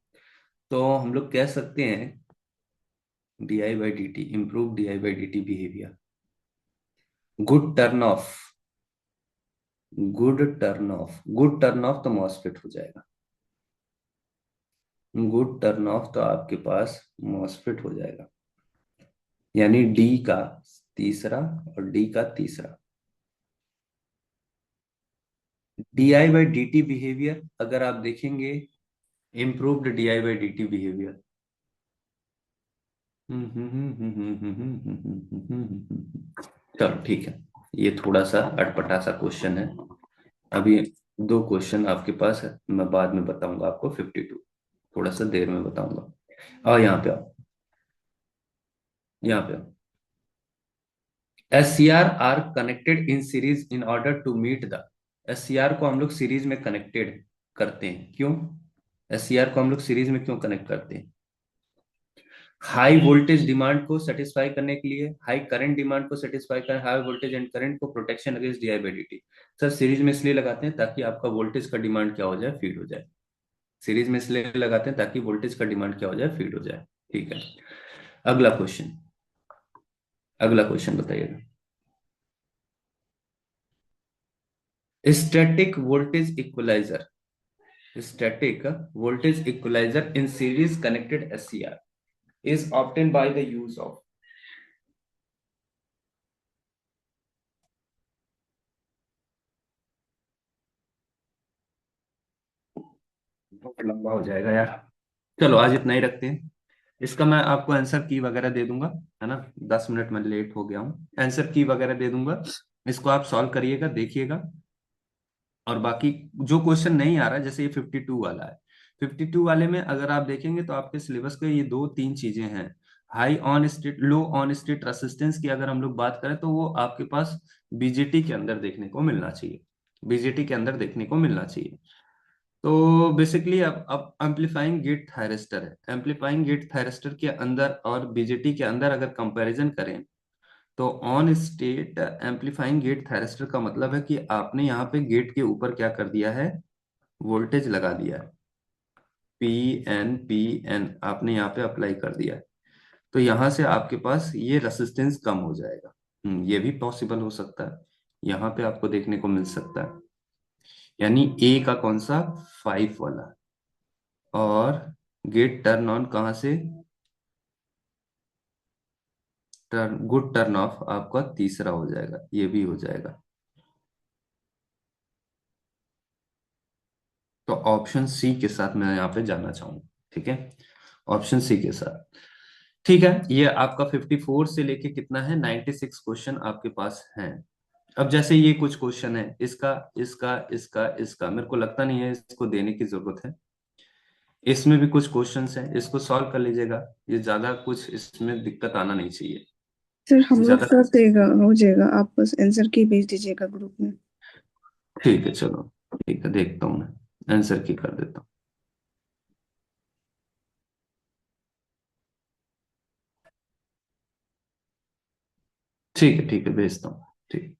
तो हम लोग कह सकते हैं DI by D, improve DI by D behaviour, good turn off, good turn off, good turn off तो मॉसफेट हो जाएगा। गुड टर्न ऑफ तो आपके पास मॉसफेट हो जाएगा, यानी डी का तीसरा और डी का तीसरा। डीआई बाई डी बिहेवियर अगर आप देखेंगे, improved DI by D behaviour, चलो ठीक है, ये थोड़ा सा अटपटा सा क्वेश्चन है। अभी दो क्वेश्चन आपके पास है, मैं बाद में बताऊंगा आपको 52, थोड़ा सा देर में बताऊंगा। और यहाँ पे आओ, यहाँ पे आओ। SCR are connected in series in order to meet the, SCR को हम लोग सीरीज में कनेक्टेड करते हैं, क्यों? SCR को हम लोग सीरीज में क्यों कनेक्ट करते हैं? हाई वोल्टेज डिमांड को सेटिस्फाई करने के लिए, हाई करंट डिमांड को सेटिस्फाई कर, हाई वोल्टेज एंड करंट को protection against DI by D. Sir series में इसलिए लगाते हैं ताकि आपका वोल्टेज का डिमांड क्या हो जाए, फीड हो जाए। सीरीज में इसलिए लगाते हैं ताकि वोल्टेज का डिमांड क्या हो जाए, फीड हो जाए। ठीक है, अगला क्वेश्चन, अगला क्वेश्चन बताइएगा। Static voltage equalizer, static voltage equalizer in series connected SCR is obtained by the use of, बहुत लंबा हो जाएगा यार, चलो आज इतना ही रखते हैं। इसका मैं आपको आंसर की वगैरह दे दूंगा, है ना, 10 मिनट में लेट हो गया हूँ, आंसर की वगैरह दे दूंगा, इसको आप सॉल्व करिएगा, देखिएगा। और बाकी जो क्वेश्चन नहीं आ रहा है, जैसे ये 52 वाला है, 52 वाले में अगर आप देखेंगे तो आपके सिलेबस के ये दो तीन चीजें हैं। High on state, low on state resistance की अगर हम लोग बात करें तो वो आपके पास बीजेटी के अंदर देखने को मिलना चाहिए, बीजेटी के अंदर देखने को मिलना चाहिए। तो बेसिकली अब एम्पलीफाइंग गेट थायरिस्टर है, एम्पलीफाइंग गेट थायरिस्टर के अंदर और बीजेटी के अंदर अगर कंपैरिजन करें तो on state amplifying gate thyristor का मतलब है कि आपने यहाँ पे गेट के ऊपर क्या कर दिया है, वोल्टेज लगा दिया है, पी एन आपने यहाँ पे अप्लाई कर दिया है। तो यहाँ से आपके पास ये रेसिस्टेंस कम हो जाएगा। ये भी पॉसिबल हो सकता है, यहाँ पे आपको देखने को मिल सकता है, यानी ए का कौन सा, 5 वाला। और गेट टर्न ऑन कहाँ से, टर्न, गुड टर्न ऑफ आपका तीसरा हो जाएगा, ये भी हो जाएगा। तो ऑप्शन सी के साथ मैं यहाँ पे जाना चाहूंगा, ठीक है, ऑप्शन सी के साथ। ठीक है, ये आपका 54 से लेके कितना है, 96 क्वेश्चन आपके पास हैं। अब जैसे ये कुछ क्वेश्चन है, इसका इसका इसका इसका मेरे को लगता नहीं है इसको देने की जरूरत है। इसमें भी कुछ क्वेश्चंस हैं, इसको सॉल्व कर लीजिएगा, ये ज्यादा कुछ इसमें दिक्कत आना नहीं चाहिए। सर हम लोग ज्यादा, कर देगा, हो जाएगा, आप बस आंसर की भेज दीजिएगा ग्रुप में। ठीक है, चलो ठीक है, देखता हूँ मैं आंसर की कर देता हूँ। ठीक है, ठीक है, भेजता हूँ, ठीक।